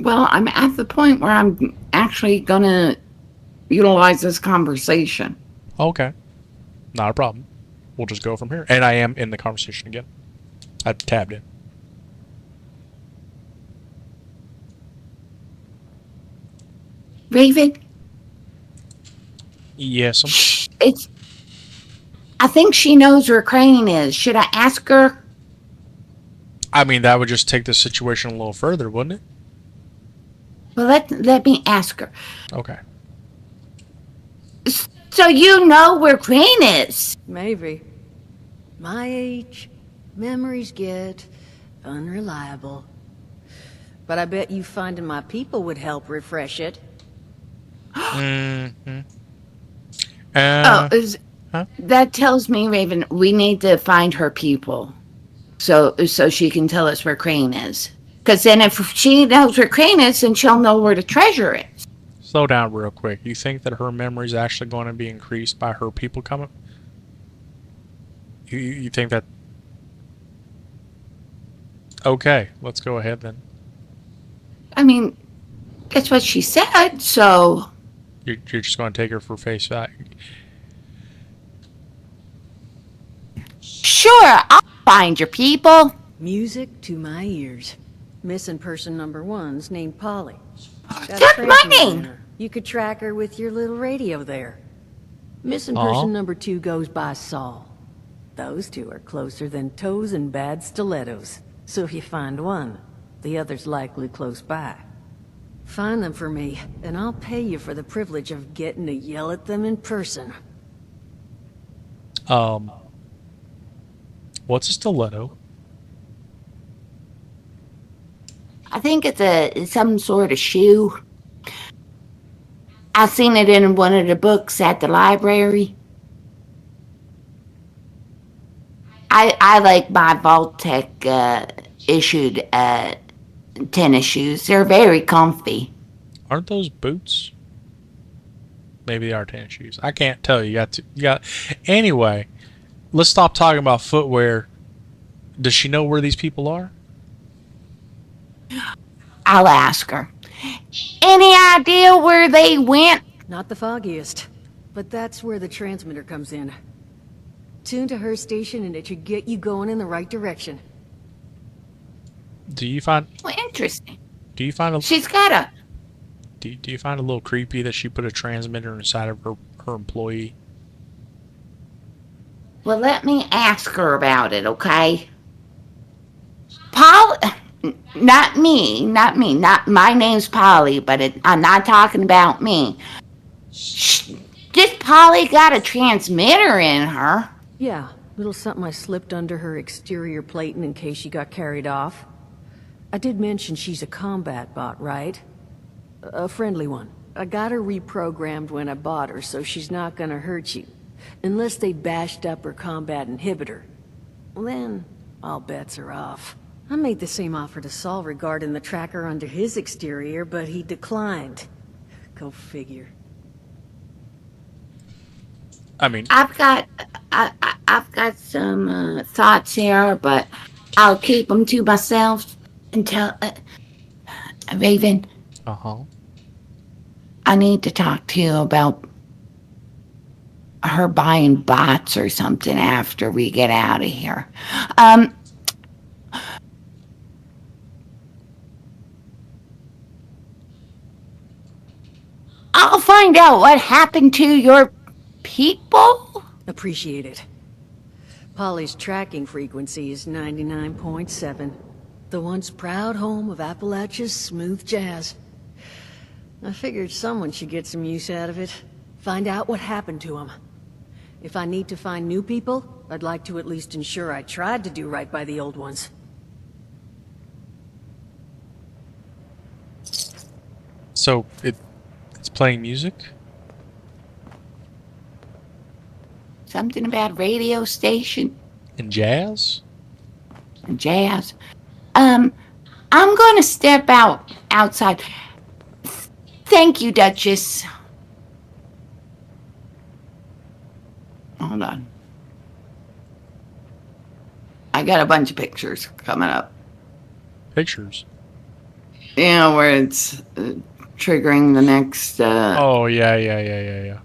Well, I'm at the point where I'm actually gonna utilize this conversation. Okay. Not a problem. We'll just go from here. And I am in the conversation again. I tabbed in. Raven, Yes. it's. I think she knows where Crane is. Should I ask her? I mean, that would just take the situation a little further, wouldn't it? Well, let me ask her. Okay. So you know where Crane is? Maybe. My age, memories get unreliable. But I bet you finding my people would help refresh it. Mm-hmm. Huh? That tells me, Raven, we need to find her people, so she can tell us where Crane is. Because then, if she knows where Crane is, then she'll know where the treasure is. Slow down real quick. You think that her memory is actually going to be increased by her people coming? You think that? Okay, let's go ahead then. I mean, that's what she said. So You're just going to take her for face value. sure, I'll find your people. Music to my ears. Missing person number 1's named Polly. Got a Good transmitter money. in her. You could track her with your little radio there. Missing Aw. person number 2 goes by Saul. Those two are closer than toes and bad stilettos. So if you find one, the other's likely close by. Find them for me, and I'll pay you for the privilege of getting to yell at them in person. What's a stiletto? I think it's some sort of shoe. I seen it in one of the books at the library. I like my Vault-Tec issued tennis shoes. They're very comfy. Aren't those boots? Maybe they are tennis shoes. I can't tell. You got. Anyway, let's stop talking about footwear. Does she know where these people are? I'll ask her. Any idea where they went? Not the foggiest, but that's where the transmitter comes in. Tune to her station and it should get you going in the right direction. Do you find? Well, interesting. Do you find a? She's got a. Do you find a little creepy that she put a transmitter inside of her employee? Well, let me ask her about it, okay? Polly, not me. Not my name's Polly, but I'm not talking about me. This Polly got a transmitter in her. Yeah, little something I slipped under her exterior plating in case she got carried off. I did mention she's a combat bot, right? A friendly one. I got her reprogrammed when I bought her, so she's not gonna hurt you. Unless they bashed up her combat inhibitor. Well, then, all bets are off. I made the same offer to Saul regarding the tracker under his exterior, but he declined. Go figure. I mean, I've got some thoughts here, but I'll keep them to myself until Raven. I need to talk to you about her buying bots or something after we get out of here. I'll find out what happened to your people. Appreciate it. Polly's tracking frequency is 99.7. The once proud home of Appalachia's smooth jazz. I figured someone should get some use out of it. Find out what happened to them. If I need to find new people, I'd like to at least ensure I tried to do right by the old ones. so it's playing music. Something about radio station And jazz? and jazz. I'm going to step outside. Thank you, Duchess. Hold on. I got a bunch of pictures coming up. Pictures? You know, where it's triggering the next. Oh, yeah.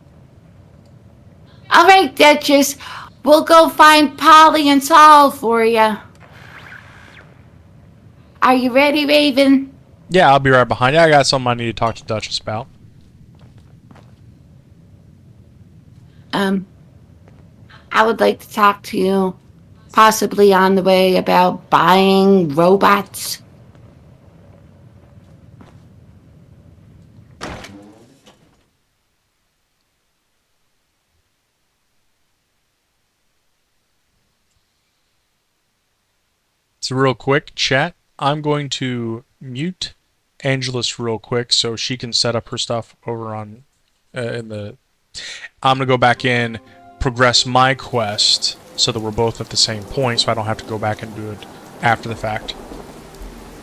All right, Duchess. We'll go find Polly and Saul for you. Are you ready, Raven? Yeah, I'll be right behind you. I got something I need to talk to Duchess about. I would like to talk to you, possibly on the way, about buying robots. So real quick, chat. I'm going to mute Angelus real quick so she can set up her stuff over on in the. I'm gonna go back in, progress my quest so that we're both at the same point, so I don't have to go back and do it after the fact,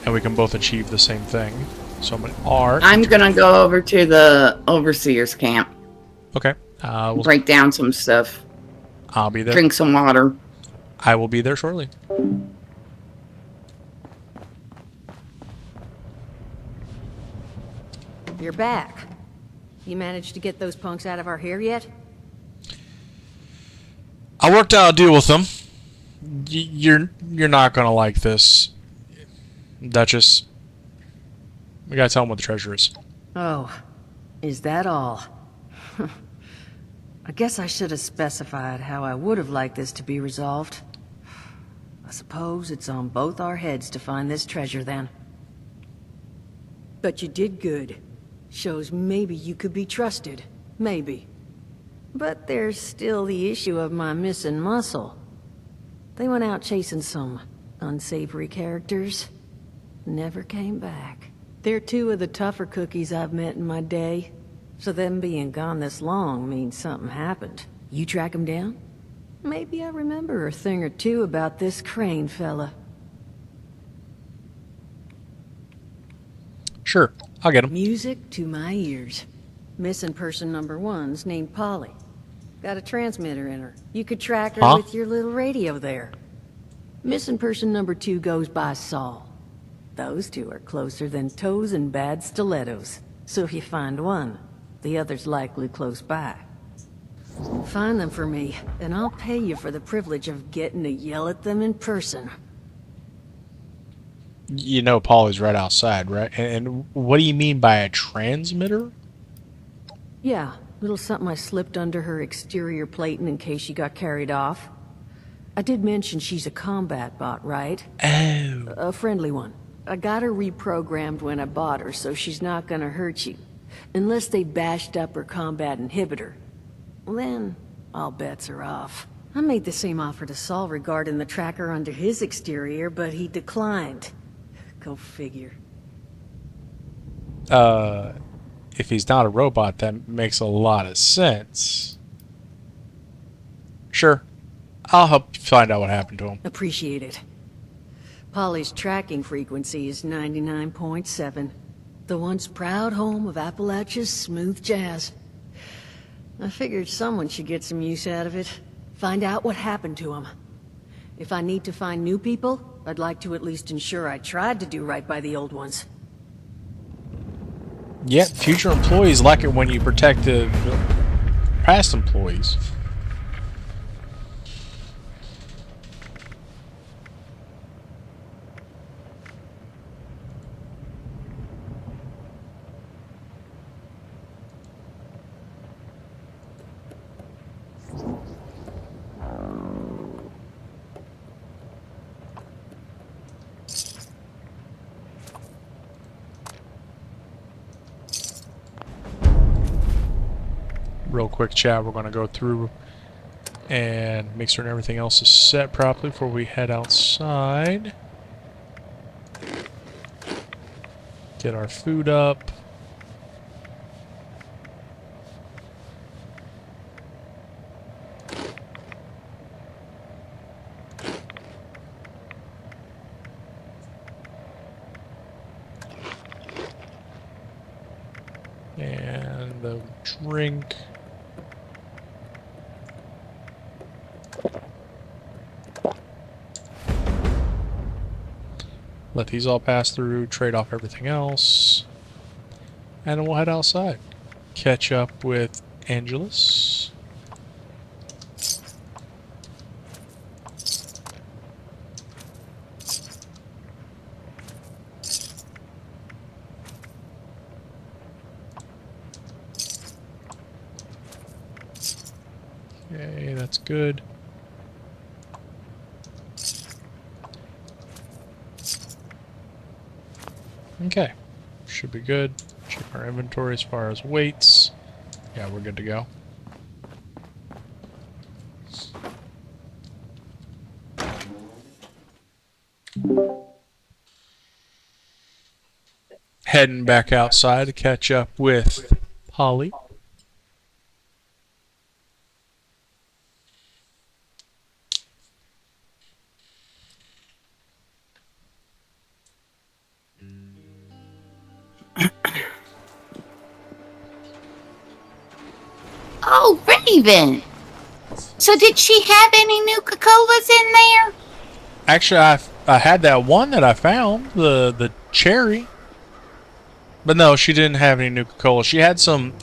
and we can both achieve the same thing. So I'm gonna R. I'm gonna go over to the overseer's camp. Okay. Break down some stuff. I'll be there. Drink some water. I will be there shortly. You're back. You managed to get those punks out of our hair yet? I worked out a deal with them. You're not gonna like this, Duchess. We gotta tell them what the treasure is. Oh, is that all? I guess I should have specified how I would have liked this to be resolved. I suppose it's on both our heads to find this treasure then. But you did good. Shows maybe you could be trusted. Maybe. But there's still the issue of my missing muscle. They went out chasing some unsavory characters. Never came back. They're two of the tougher cookies I've met in my day. So them being gone this long means something happened. You track them down? Maybe I remember a thing or two about this Crane fella. Sure, I'll get him. Music to my ears. Missing person number one's named Polly. Got a transmitter in her. You could track her with your little radio there. Missing person number two goes by Saul. Those two are closer than toes and bad stilettos. So if you find one, the other's likely close by. Find them for me, and I'll pay you for the privilege of getting to yell at them in person. You know Polly's right outside, right? And what do you mean by a transmitter? Yeah, little something I slipped under her exterior plating in case she got carried off. I did mention she's a combat bot, right? Oh. A friendly one. I got her reprogrammed when I bought her, so she's not gonna hurt you. Unless they bashed up her combat inhibitor. Then, all bets are off. I made the same offer to Saul regarding the tracker under his exterior, but he declined. Go figure. If he's not a robot, that makes a lot of sense. Sure. I'll help you find out what happened to him. Appreciate it. Polly's tracking frequency is 99.7. The once proud home of Appalachia's smooth jazz. I figured someone should get some use out of it. Find out what happened to him. If I need to find new people, I'd like to at least ensure I tried to do right by the old ones. Yeah, future employees like it when you protect the past employees. Real quick chat, we're going to go through and make sure everything else is set properly before we head outside. Get our food up. And the drink. Let these all pass through, trade off everything else. And then we'll head outside. Catch up with Angelus. Okay, that's good. Okay, should be good. Check our inventory as far as weights. Yeah, we're good to go. Heading back outside to catch up with Polly. Oh, Raven! So did she have any Nuka-Colas in there? Actually, I had that one that I found, the cherry. But no, she didn't have any Nuka-Cola. She had some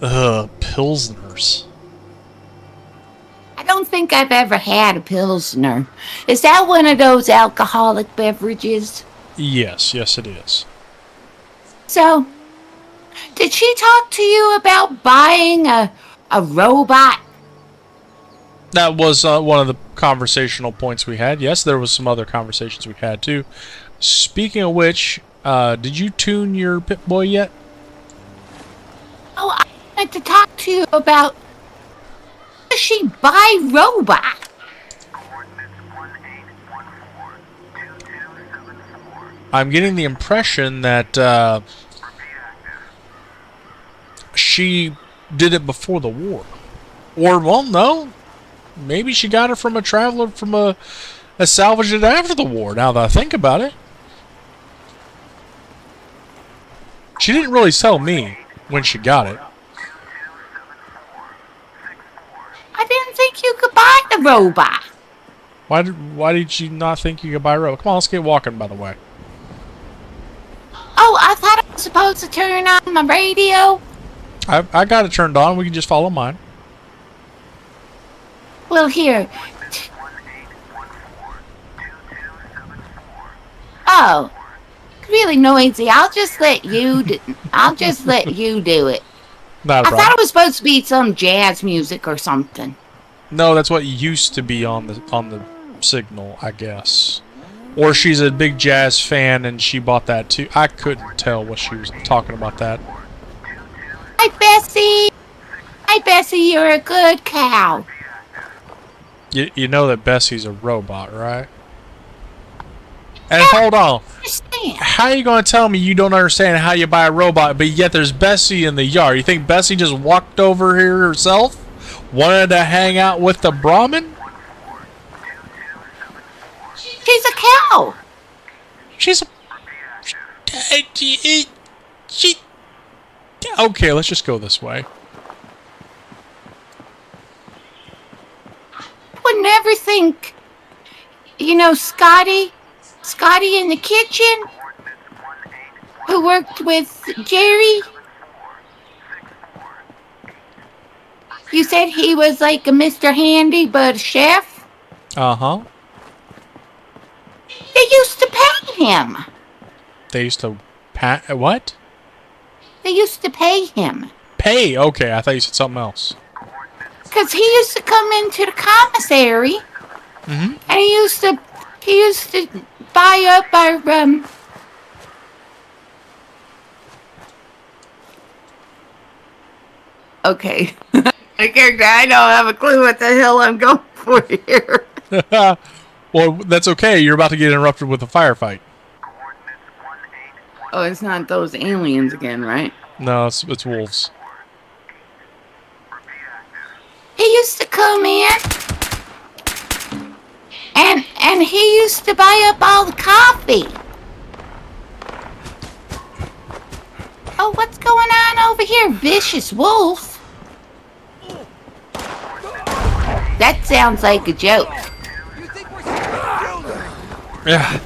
Pilsners. I don't think I've ever had a Pilsner. Is that one of those alcoholic beverages? Yes, yes it is. So, did she talk to you about buying a robot? That was one of the conversational points we had. Yes, there was some other conversations we had too. Speaking of which, did you tune your Pip-Boy yet? Oh, I'd like to talk to you about... Does she buy robot? I'm getting the impression that she did it before the war. Or, well, no. Maybe she got it from a traveler from a salvaged it after the war, now that I think about it. She didn't really tell me when she got it. I didn't think you could buy the robot. Why did you not think you could buy a robot? Come on, let's get walking, by the way. Oh, I thought I was supposed to turn on my radio. I got it turned on. We can just follow mine. Well, here. Oh, really noisy. I'll just let you do it. Not a I thought problem. it was supposed to be some jazz music or something. No, that's what used to be on the signal, I guess. Or she's a big jazz fan and she bought that too. I couldn't tell what she was talking about that. Hi, Bessie. Hi, Bessie. You're a good cow. You know that Bessie's a robot, right? And hold on. Understand? How are you going to tell me you don't understand how you buy a robot, but yet there's Bessie in the yard? You think Bessie just walked over here herself? Wanted to hang out with the Brahmin? She's a cow. She's a... She... Okay, let's just go this way. Would never think. You know, Scotty in the kitchen, who worked with Jerry. You said he was like a Mr. Handy, but a chef? Uh-huh. They used to pay him. They used to... What? They used to pay him. Pay? Okay, I thought you said something else. Because he used to come into the commissary, and he used to buy up our, Okay. I don't have a clue what the hell I'm going for here. Well, that's okay. You're about to get interrupted with a firefight. Oh, it's not those aliens again, right? No, it's wolves. He used to come in, and he used to buy up all the coffee. Oh, what's going on over here, vicious wolf? That sounds like a joke. Yeah.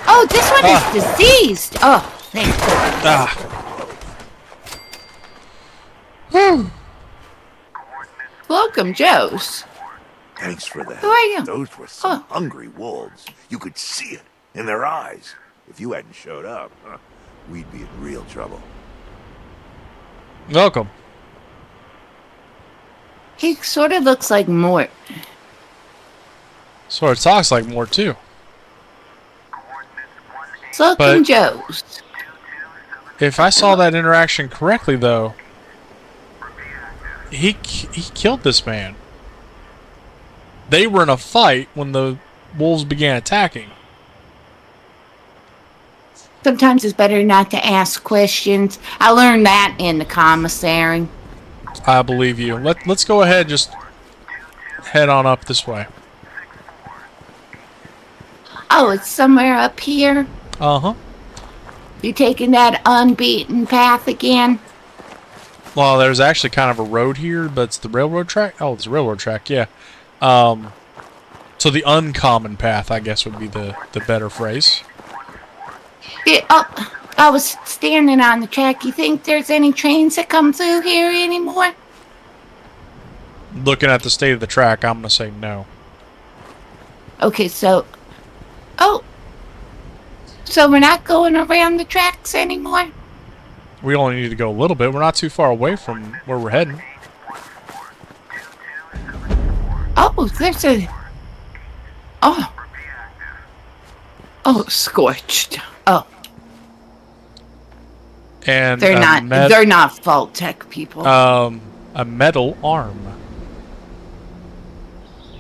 Oh, this one is diseased. Oh, thank goodness. Welcome, Joes. Thanks for that. Who are you? Those were some hungry wolves. You could see it in their eyes. If you hadn't showed up, we'd be in real trouble. Welcome. He sort of looks like Mort. Sort of talks like more too. Welcome, Joes. If I saw that interaction correctly, though, he killed this man. They were in a fight when the wolves began attacking. Sometimes it's better not to ask questions. I learned that in the commissary. I believe you. Let's go ahead and just head on up this way. Oh, it's somewhere up here? Uh-huh. You taking that unbeaten path again? Well, there's actually kind of a road here, but it's the railroad track. Oh, it's a railroad track, yeah. So the uncommon path, I guess, would be the better phrase. I was standing on the track. You think there's any trains that come through here anymore? Looking at the state of the track, I'm going to say no. Okay, so... Oh! So we're not going around the tracks anymore? We only need to go a little bit. We're not too far away from where we're heading. Oh, there's a... Oh. Oh, scorched. Oh. And they're not Vault Tech people. A metal arm.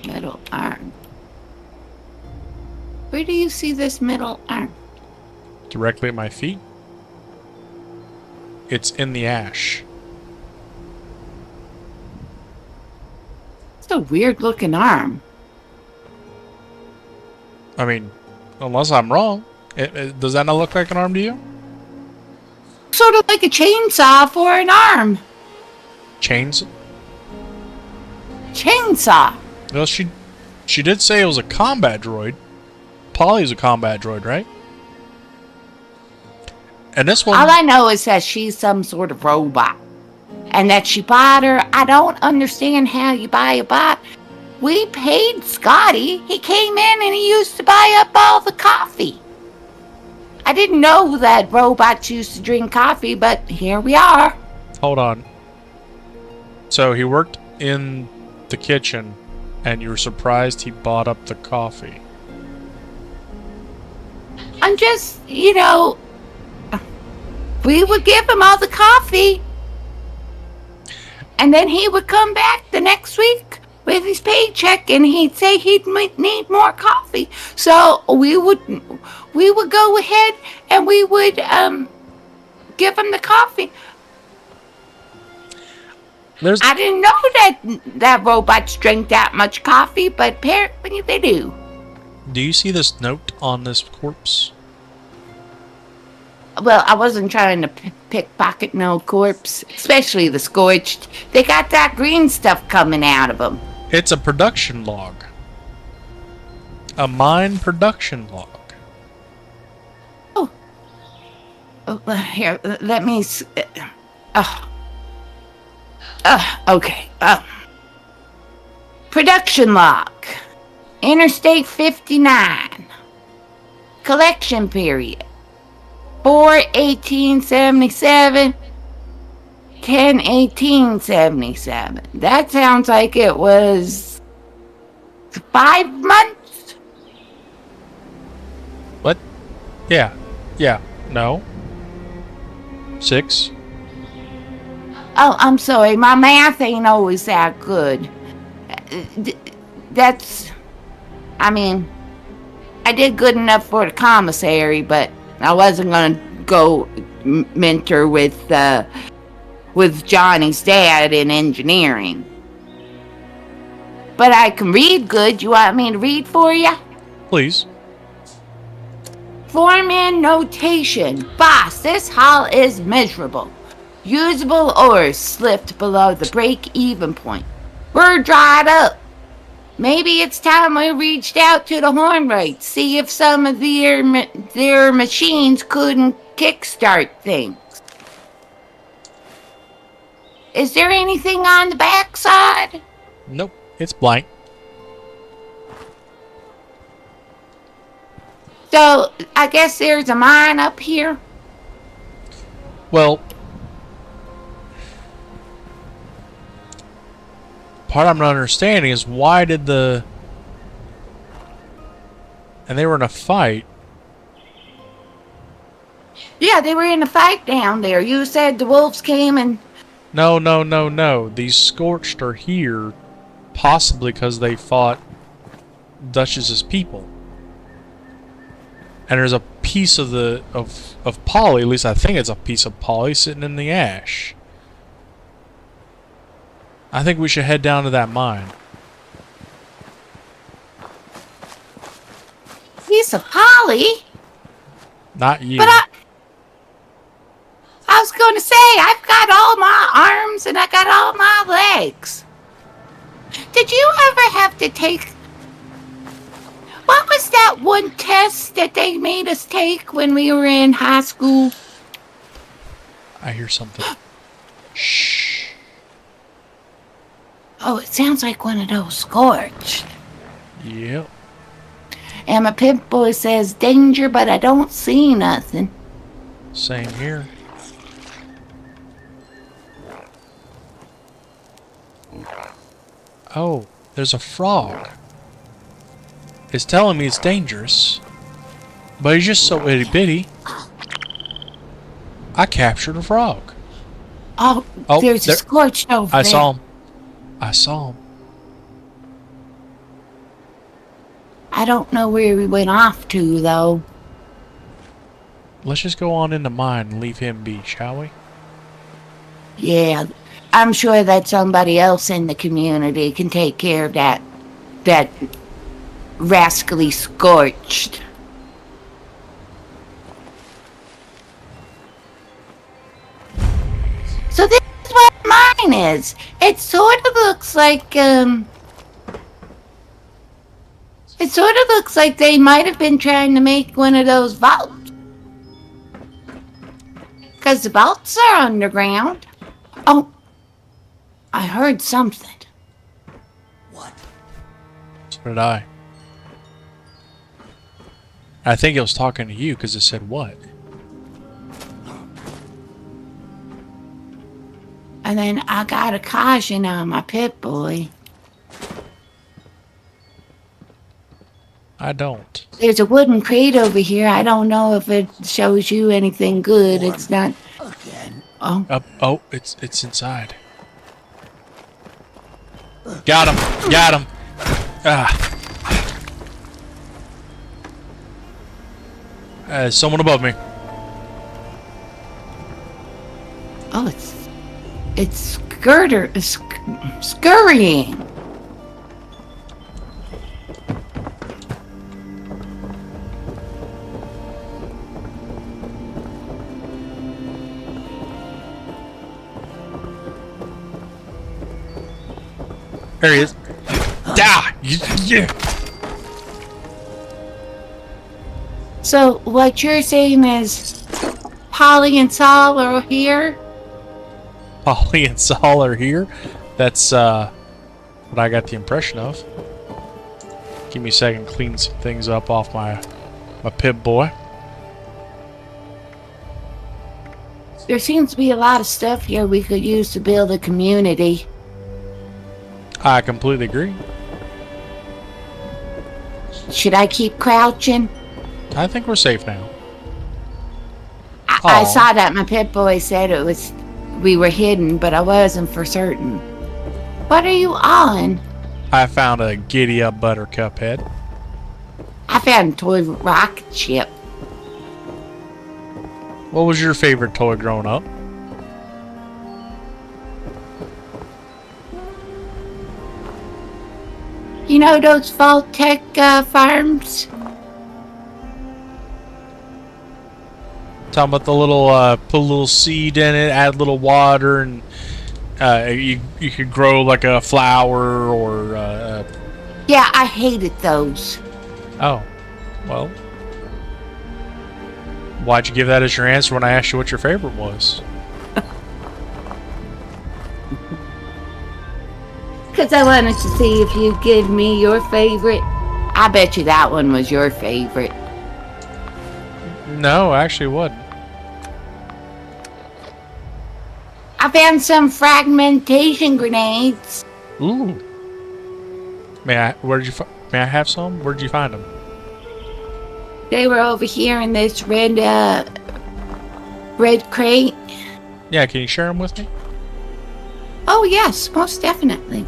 Metal arm. Where do you see this metal arm? Directly at my feet. It's in the ash. It's a weird looking arm. I mean, unless I'm wrong. Does that not look like an arm to you? Sort of like a chainsaw for an arm. Chains? Chainsaw. Well, she did say it was a combat droid. Polly's a combat droid, right? And this one... All I know is that she's some sort of robot. And that she bought her. I don't understand how you buy a bot. We paid Scotty. He came in and he used to buy up all the coffee. I didn't know that robots used to drink coffee, but here we are. Hold on. So he worked in the kitchen, and you were surprised he bought up the coffee. I'm just, we would give him all the coffee. And then he would come back the next week with his paycheck and he'd say he'd need more coffee. So we would go ahead and we would give him the coffee. I didn't know that robots drink that much coffee, but apparently they do. Do you see this note on this corpse? Well, I wasn't trying to pickpocket no corpse, especially the scorched. They got that green stuff coming out of them. It's a production log. A mine production log. Oh, here, let me... okay. Production log. Interstate 59. Collection period. 4/1877. 10/1877. That sounds like it was 5 months. What? Yeah. No. 6. Oh, I'm sorry. My math ain't always that good. I did good enough for the commissary, but I wasn't going to go mentor with Johnny's dad in engineering. But I can read good. You want me to read for you? Please. Foreman notation. Boss, this hull is miserable. Usable ores slipped below the break-even point. We're dried up. Maybe it's time we reached out to the Hornwrights, see if some of their machines couldn't kickstart things. Is there anything on the backside? Nope, it's blank. So, I guess there's a mine up here? Well, part I'm not understanding is why did the... And they were in a fight. Yeah, they were in a fight down there. You said the wolves came and... No, no, no, no. These Scorched are here possibly because they fought Duchess's people. And there's a piece of the of Polly, at least I think it's a piece of Polly sitting in the ash. I think we should head down to that mine. Piece of Polly? Not you. But I was going to say, I've got all my arms and I got all my legs. Did you ever have to take... What was that one test that they made us take when we were in high school? I hear something. Shh. Oh, it sounds like one of those Scorched. Yep. And my pimp boy says danger, but I don't see nothing. Same here. Oh, there's a frog. It's telling me it's dangerous. But he's just so itty bitty. I captured a frog. Oh, there's a Scorched over there. I saw him. I saw him. I don't know where he went off to, though. Let's just go on into mine and leave him be, shall we? Yeah, I'm sure that somebody else in the community can take care of that rascally Scorched. So this is what mine is. It sort of looks like, It sort of looks like they might have been trying to make one of those vaults. Because the vaults are underground. Oh, I heard something. What? So did I. I think it was talking to you because it said what? And then I got a caution on my pit boy. I don't. There's a wooden crate over here. I don't know if it shows you anything good. It's not... Again. Oh. Oh, it's inside. Got him. Got him. Someone above me. Oh, it's scurrying. There he is. Da! Yeah. So what you're saying is Polly and Saul are here? Polly and Saul are here. That's what I got the impression of. Give me a second, clean some things up off my pip boy. There seems to be a lot of stuff here we could use to build a community. I completely agree. Should I keep crouching? I think we're safe now. I saw that my pit boy said we were hidden, but I wasn't for certain. What are you on? I found a giddy up buttercup head. I found a toy rocket ship. What was your favorite toy growing up? You know those Vault-Tec farms? Talking about the little put a little seed in it, add a little water, and you could grow like a flower or Yeah, I hated those. Oh, well. Why'd you give that as your answer when I asked you what your favorite was? Because I wanted to see if you'd give me your favorite. I bet you that one was your favorite. No, actually, it wasn't. I found some fragmentation grenades. Ooh. May I have some? Where did you find them? They were over here in this red crate. Yeah, can you share them with me? Oh yes, most definitely.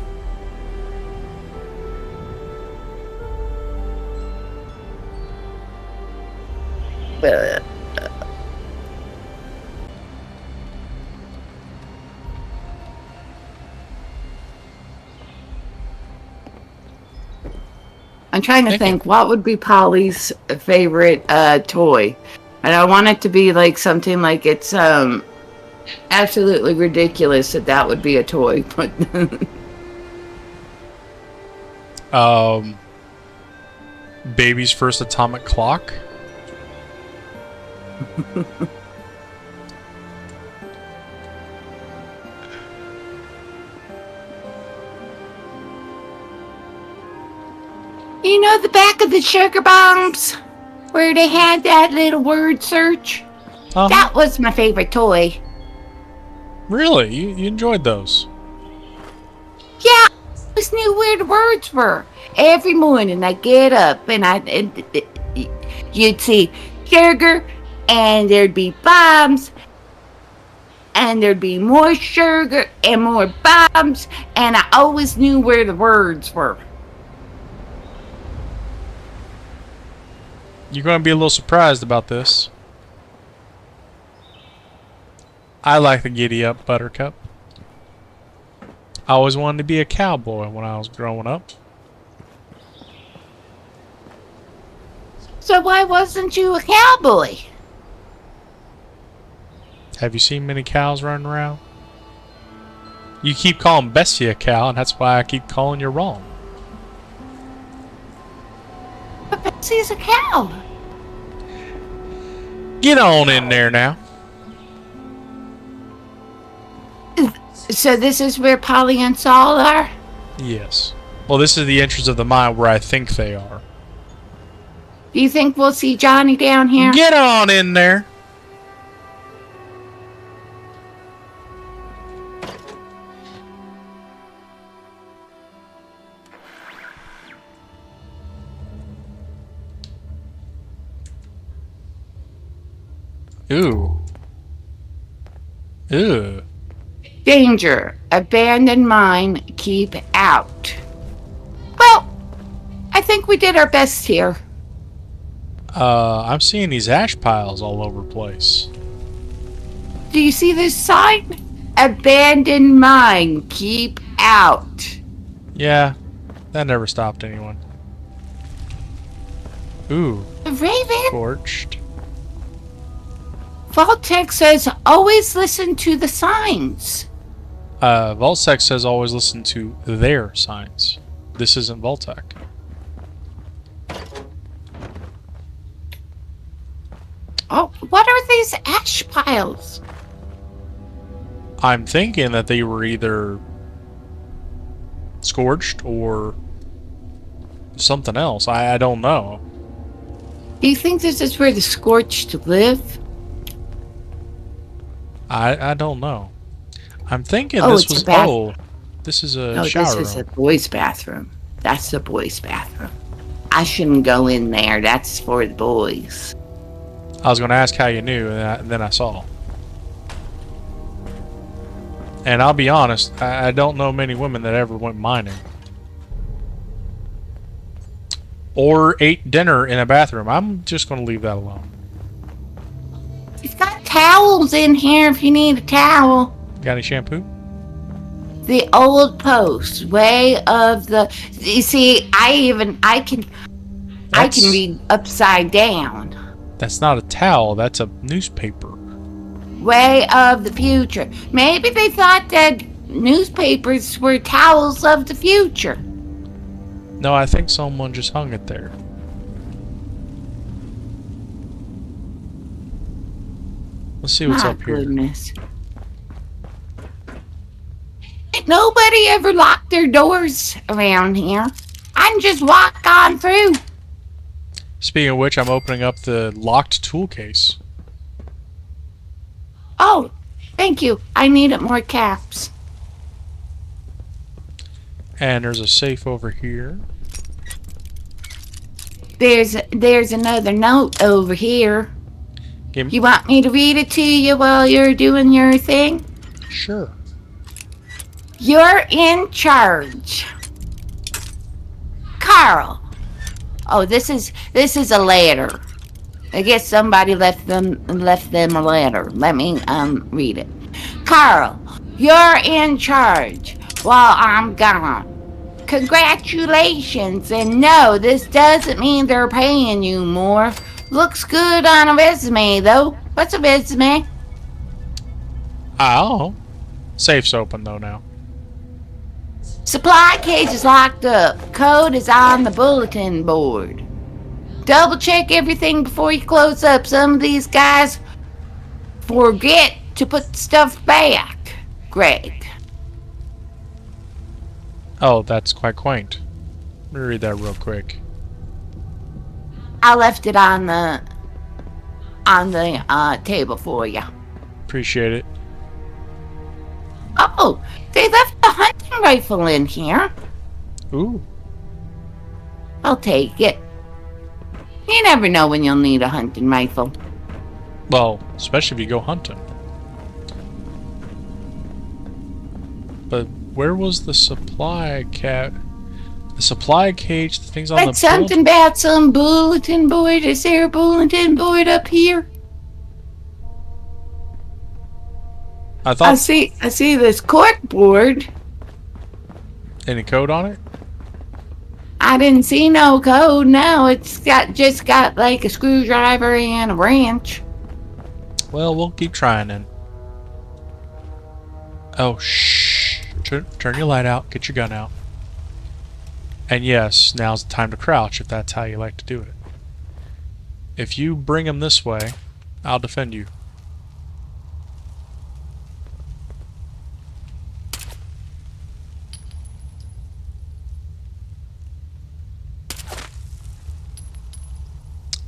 I'm trying to think what would be Polly's favorite toy. And I want it to be like something like it's absolutely ridiculous that would be a toy, but Baby's first atomic clock. you know the back of the sugar bombs where they had that little word search? That was my favorite toy. Really? You enjoyed those? Yeah, I always knew where the words were. Every morning I get up and you'd see sugar and there'd be bombs and there'd be more sugar and more bombs and I always knew where the words were. You're going to be a little surprised about this. I like the giddy up Buttercup. I always wanted to be a cowboy when I was growing up. So why wasn't you a cowboy? Have you seen many cows running around? You keep calling Bessie a cow, and that's why I keep calling you wrong. But Betsy's a cow. Get on in there now. So this is where Polly and Saul are? Yes. Well, this is the entrance of the mine where I think they are. Do you think we'll see Johnny down here? Get on in there. Ooh. Ew. Danger. Abandoned mine. Keep out. Well, I think we did our best here. I'm seeing these ash piles all over the place. Do you see this sign? Abandoned mine. Keep out. Yeah, that never stopped anyone. Ooh. Raven? Scorched. Vault-Tec says always listen to the signs. Vault-Tec says always listen to their signs. This isn't Vault-Tec. Oh, what are these ash piles? I'm thinking that they were either scorched or something else. I don't know. Do you think this is where the Scorched live? I don't know. I'm thinking Oh, this it's was a bath. oh, this is a No, shower this is room. a boys' bathroom. That's the boys' bathroom. I shouldn't go in there. That's for the boys. I was going to ask how you knew, and then I saw. And I'll be honest, I don't know many women that ever went mining. Or ate dinner in a bathroom. I'm just going to leave that alone. We've got towels in here if you need a towel. Got any shampoo? The old post, way of the. You see, I can read upside down. That's not a towel. That's a newspaper. Way of the future. Maybe they thought that newspapers were towels of the future. No, I think someone just hung it there. Let's see what's My up here. goodness. Nobody ever locked their doors around here. I can just walk on through. Speaking of which, I'm opening up the locked tool case. Oh, thank you. I needed more caps. And there's a safe over here. There's another note over here. Give You want me to read it to you while you're doing your thing? Sure. You're in charge. Carl. Oh, this is a letter. I guess somebody left them a letter. Let me read it. Carl, you're in charge while I'm gone. Congratulations, and no, this doesn't mean they're paying you more. Looks good on a resume, though. What's a resume? Oh. Safe's open though now. Supply cage is locked up. Code is on the bulletin board. Double check everything before you close up. Some of these guys forget to put stuff back. Greg. Oh, that's quite quaint. Let me read that real quick. I left it on the table for you. Appreciate it. Oh, they left the hunting rifle in here. Ooh. I'll take it. You never know when you'll need a hunting rifle. Well, especially if you go hunting. But where was the supply cat? The supply cage, the things on That's something about some bulletin board. Is there a bulletin board up here? I thought. I see this cork board. Any code on it? I didn't see no code. No, it's just got like a screwdriver and a wrench. Well, we'll keep trying then. Oh, shh. Turn your light out. Get your gun out. And yes, now's the time to crouch if that's how you like to do it. If you bring him this way, I'll defend you.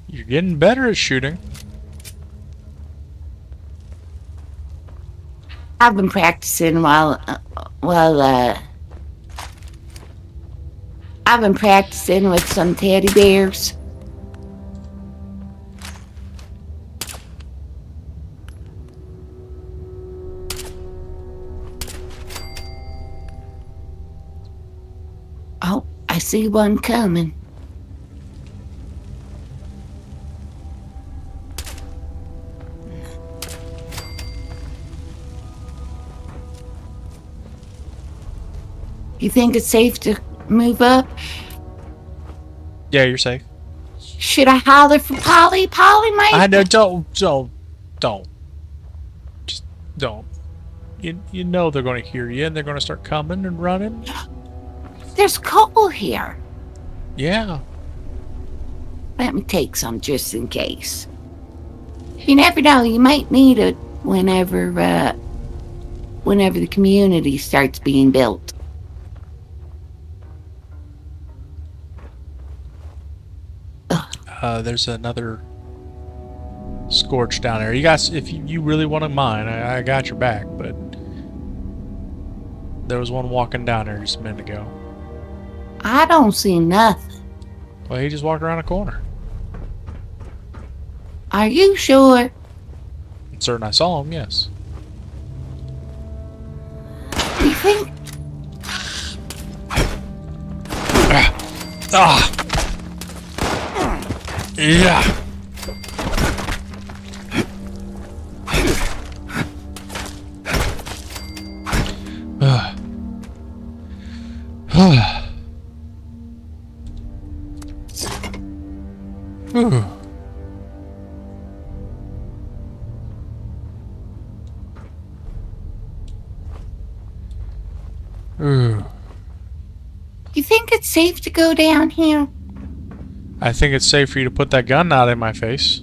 You're getting better at shooting. I've been practicing I've been practicing with some teddy bears. Oh, I see one coming. You think it's safe to move up? Yeah, you're safe. Should I holler for Polly? Polly might... I know, don't. Just don't. You know they're going to hear you and they're going to start coming and running. There's coal here. Yeah. Let me take some just in case. You never know, you might need it whenever the community starts being built. There's another scorch down there. You guys, if you really want to mine, I got your back, but there was one walking down there just a minute ago. I don't see nothing. Well, he just walked around a corner. Are you sure? I'm certain I saw him, yes. You think? Ah! Yeah! You You think it's safe to go down here? I think it's safe for you to put that gun out in my face.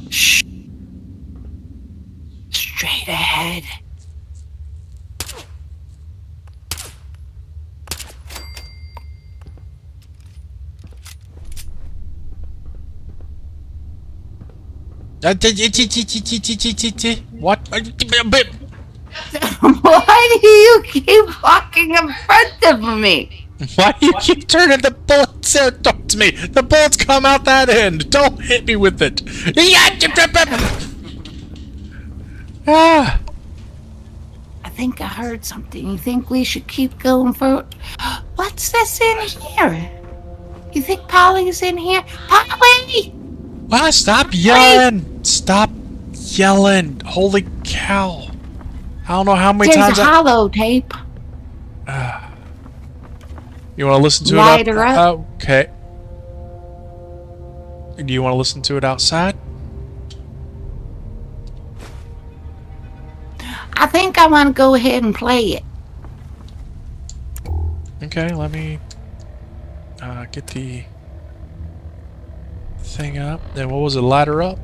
Shh. Straight ahead. What? Why do you keep walking in front of me? Why do you keep turning the bullets towards me? The bullets come out that end. Don't hit me with it. Ah. I think I heard something. You think we should keep going for... What's this in here? You think Polly's in here? Polly! Well, stop yelling! Stop yelling! Holy cow! I don't know how many There's times a hollow tape. You want to listen to Light it? her up. Okay. Do you want to listen to it outside? I think I want to go ahead and play it. Okay, let me get the thing up. Then what was it? Light her up?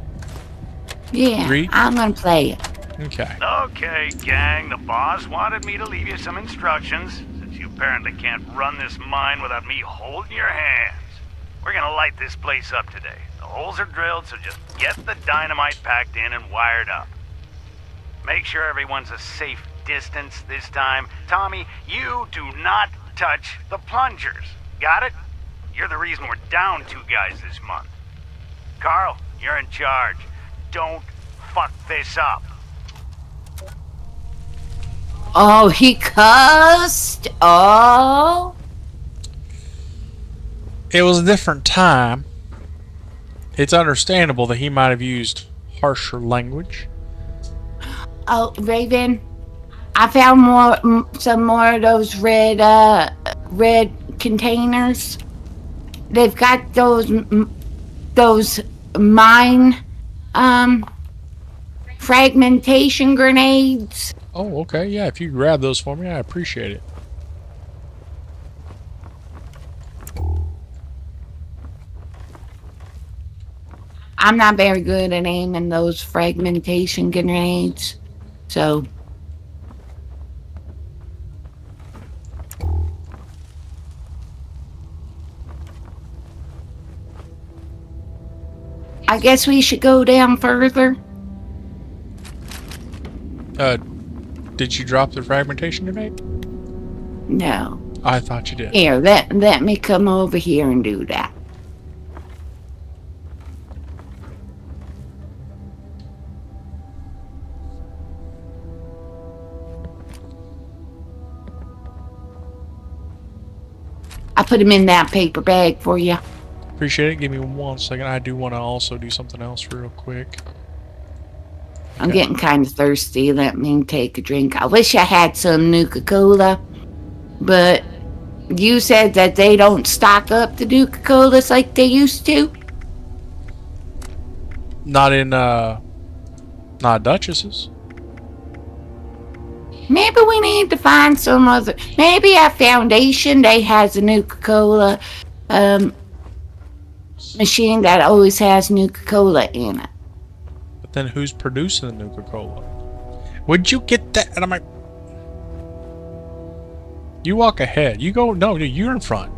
Yeah, 3? I'm going to play it. Okay. Okay, gang, the boss wanted me to leave you some instructions, since you apparently can't run this mine without me holding your hands. We're gonna light this place up today. The holes are drilled, so just get the dynamite packed in and wired up. Make sure everyone's a safe distance this time. Tommy, you do not touch the plungers. Got it? You're the reason we're down 2 guys this month. Carl, you're in charge. Don't fuck this up. Oh, he cussed. Oh. It was a different time. It's understandable that he might have used harsher language. Oh, Raven, I found some more of those red containers. They've got those mine fragmentation grenades. Oh, okay. Yeah, if you grab those for me, I appreciate it. I'm not very good at aiming those fragmentation grenades, so... I guess we should go down further. Did you drop the fragmentation grenade? No. I thought you did. Here, let me come over here and do that. I put them in that paper bag for you. Appreciate it. Give me 1 second. I do want to also do something else real quick. I'm getting kind of thirsty. Let me take a drink. I wish I had some Nuka-Cola, but you said that they don't stock up the Nuka-Colas like they used to. Not in, not Duchess's. Maybe we need to find some other... Maybe at Foundation they has a Nuka-Cola machine that always has Nuka-Cola in it. But then who's producing the Nuka-Cola? Would you get that? And I'm like... You walk ahead. You go... No, you're in front.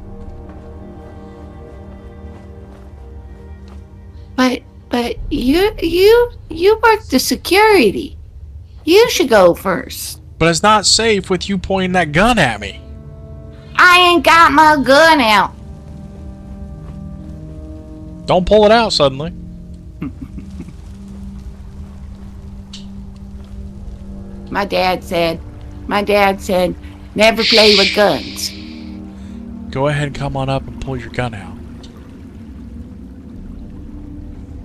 But you work the security. You should go first. But it's not safe with you pointing that gun at me. I ain't got my gun out. Don't pull it out suddenly. My dad said, never play with guns. Go ahead and come on up and pull your gun out.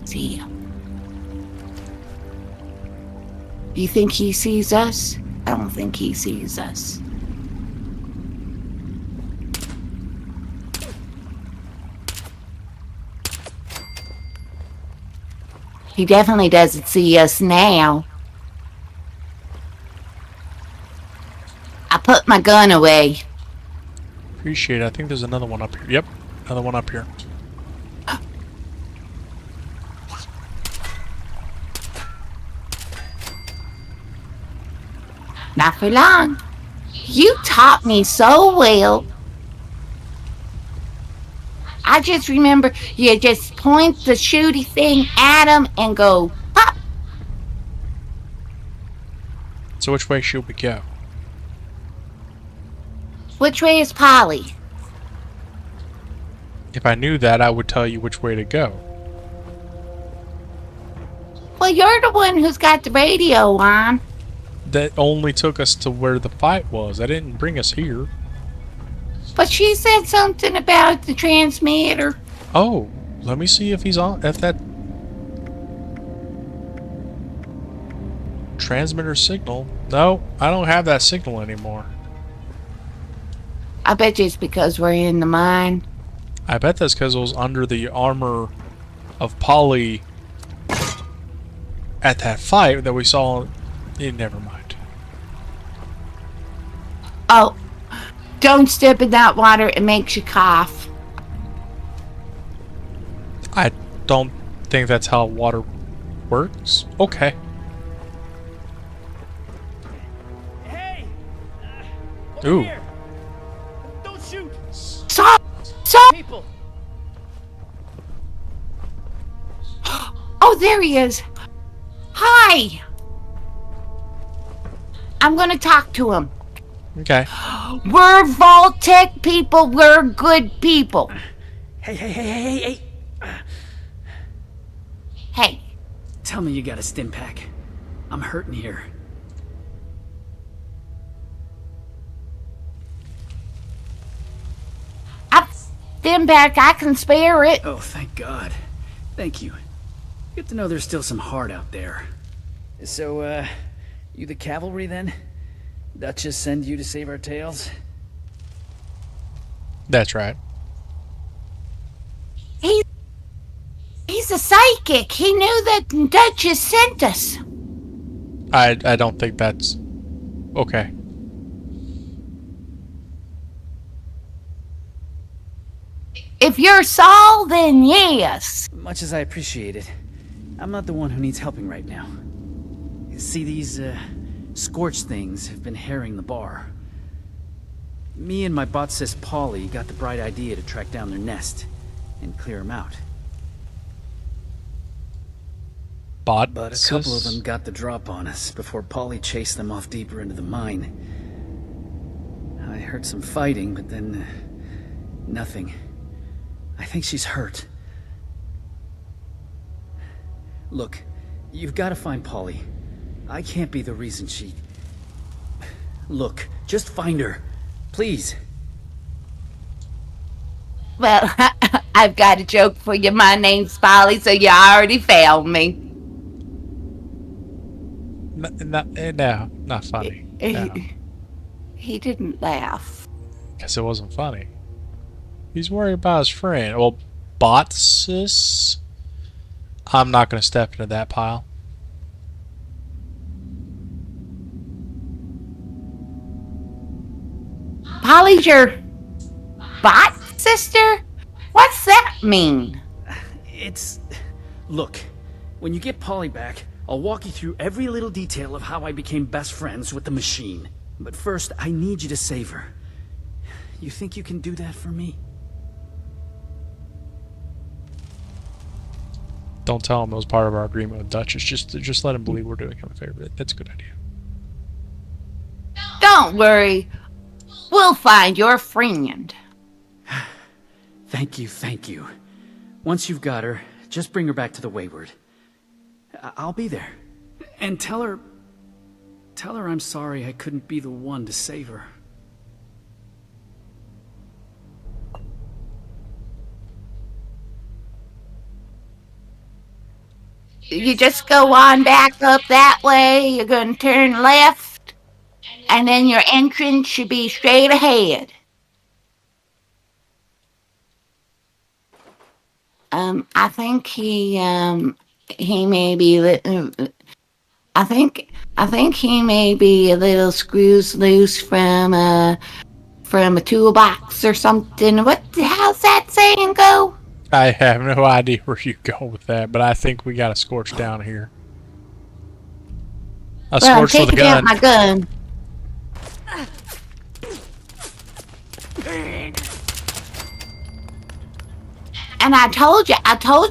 See ya. Do you think he sees us? I don't think he sees us. He definitely doesn't see us now. I put my gun away. Appreciate it. I think there's another one up here. Yep, another one up here. Not for long. You taught me so well. I just remember you just point the shooty thing at him and go, pop. So which way should we go? Which way is Polly? If I knew that, I would tell you which way to go. Well, you're the one who's got the radio on. That only took us to where the fight was. That didn't bring us here. But she said something about the transmitter. Oh, let me see if he's on. If that transmitter signal. No, I don't have that signal anymore. I bet you it's because we're in the mine. I bet that's because it was under the armor of Polly at that fight that we saw. Never mind. Oh, don't step in that water. It makes you cough. I don't think that's how water works. Okay. Hey! Ooh. Here. Don't shoot! Stop! People! Oh, there he is. Hi. I'm going to talk to him. Okay. We're Vault-Tec people. We're good people. Hey. Hey. Tell me you got a stim pack. I'm hurting here. I've been back. I can spare it. Oh, thank God. Thank you. Good to know there's still some heart out there. So, you the cavalry then? Duchess send you to save our tails? That's right. He's a psychic. He knew that Duchess sent us. I don't think that's okay. If you're Saul, then yes. Much as I appreciate it, I'm not the one who needs helping right now. See, these, scorch things have been harrying the bar. Me and my bot sis Polly got the bright idea to track down their nest and clear them out. But a couple of them got the drop on us before Polly chased them off deeper into the mine. I heard some fighting, but then nothing. I think she's hurt. Look, you've got to find Polly. I can't be the reason she... Look, just find her. Please. Well, I've got a joke for you. My name's Polly, so you already found me. No, not funny. No. He didn't laugh. Guess it wasn't funny. He's worried about his friend. Well, Botsis? I'm not going to step into that pile. Polly's your bot sister? What's that mean? It's... Look, when you get Polly back, I'll walk you through every little detail of how I became best friends with the machine. But first, I need you to save her. You think you can do that for me? Don't tell him it was part of our agreement with Duchess. Just let him believe we're doing him a favor. That's a good idea. Don't worry. We'll find your friend. Thank you. Once you've got her, just bring her back to the Wayward. I'll be there. And tell her I'm sorry I couldn't be the one to save her. You just go on back up that way. You're going to turn left. And then your entrance should be straight ahead. I think he may be I think he may be a little screws loose from from a toolbox or something. How's that saying go? I have no idea where you go with that, but I think we got a scorch down here. A Well, I'm scorch with a taking out gun. my gun. And I told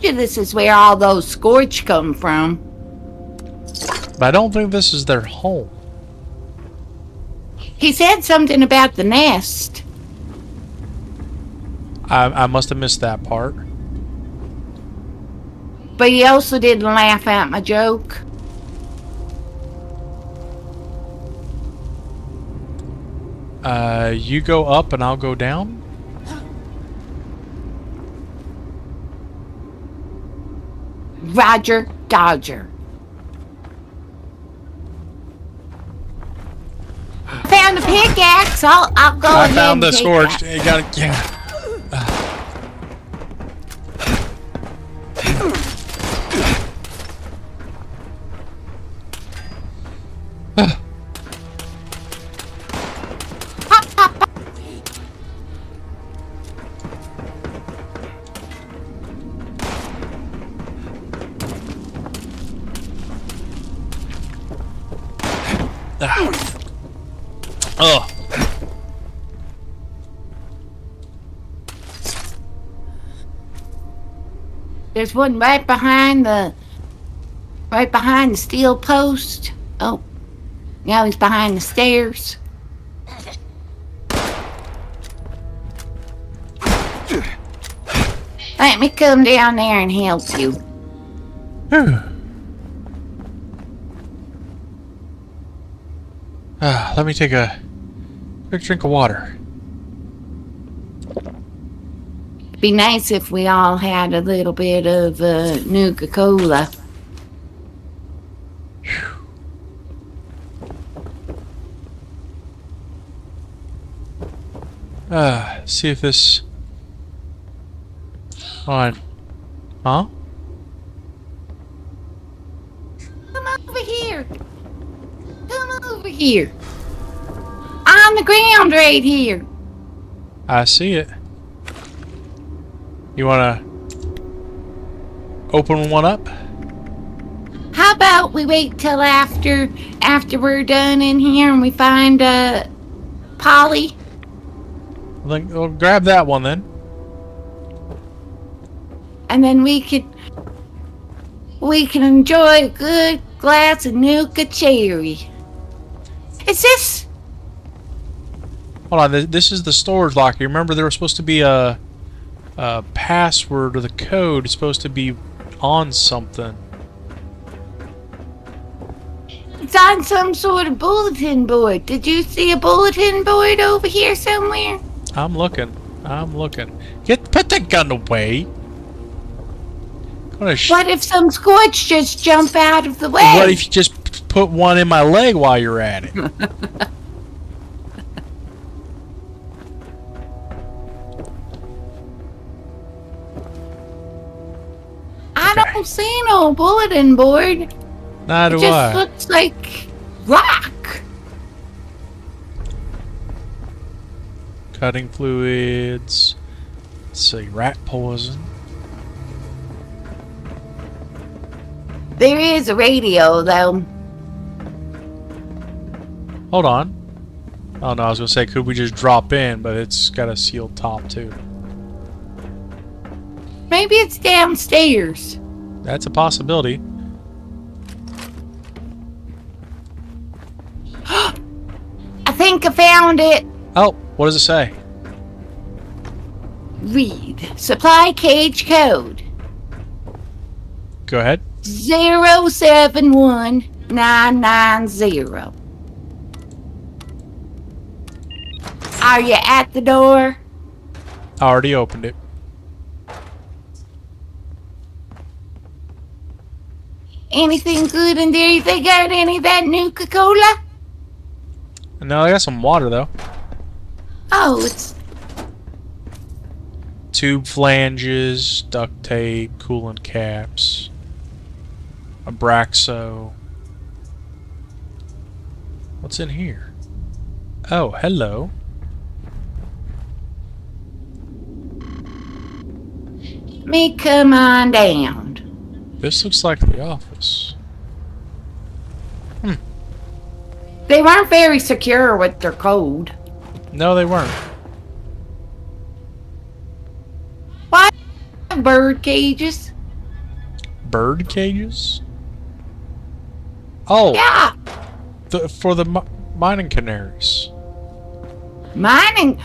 you this is where all those scorch come from. But I don't think this is their home. He said something about the nest. I must have missed that part. But he also didn't laugh at my joke. You go up and I'll go down? Roger Dodger. Found a pickaxe. I'll go I ahead found and the take scorch. that. You gotta, yeah. Pop, pop, pop. Oh. There's one right behind the steel post. Oh, now he's behind the stairs. Let me come down there and help you. Let me take a quick drink of water. It'd be nice if we all had a little bit of Nuka-Cola. See if this... on. Huh? Come over here. Come over here. On the ground right here. I see it. You wanna open one up? How about we wait till after we're done in here and we find Polly? Then we'll grab that one then. And then we can enjoy a good glass of Nuka Cherry. Is this? Hold on, this is the storage locker. You remember there was supposed to be a password or the code is supposed to be on something. It's on some sort of bulletin board. Did you see a bulletin board over here somewhere? I'm looking. Put that gun away. What if some scorch just jump out of the way? What if you just put one in my leg while you're at it? I don't see no bulletin board. Neither It do just I. looks like rock. Cutting fluids. Let's see, rat poison. There is a radio, though. Hold on. Oh no, I was gonna say, could we just drop in? But it's got a sealed top too. Maybe it's downstairs. That's a possibility. I think I found it. Oh, what does it say? Read. Supply cage code. Go ahead. 071990. Are you at the door? I already opened it. Anything good in there? They got any of that Nuka-Cola? No, I got some water though. Oh, it's... Tube flanges, duct tape, coolant caps, Abraxo. What's in here? Oh, hello. me come on down. This looks like the office. They weren't very secure with their code. No, they weren't. Why bird cages? Bird cages? Oh. Yeah. For the mining canaries. Mining?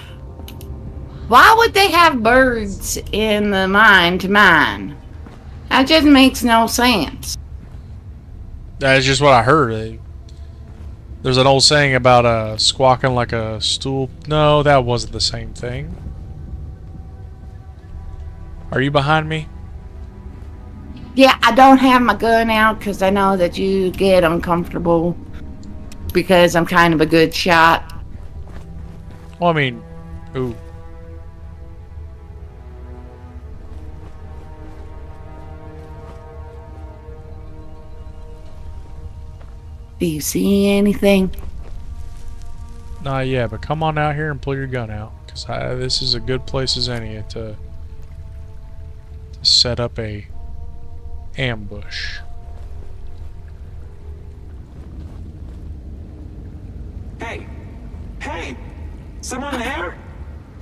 Why would they have birds in the mine to mine? That just makes no sense. That's just what I heard. There's an old saying about squawking like a stool. No, that wasn't the same thing. Are you behind me? Yeah, I don't have my gun out because I know that you get uncomfortable because I'm kind of a good shot. Well, I mean, ooh. Do you see anything? Not yet, but come on out here and pull your gun out, because this is a good place as any to set up a ambush. Hey! Hey! Someone there?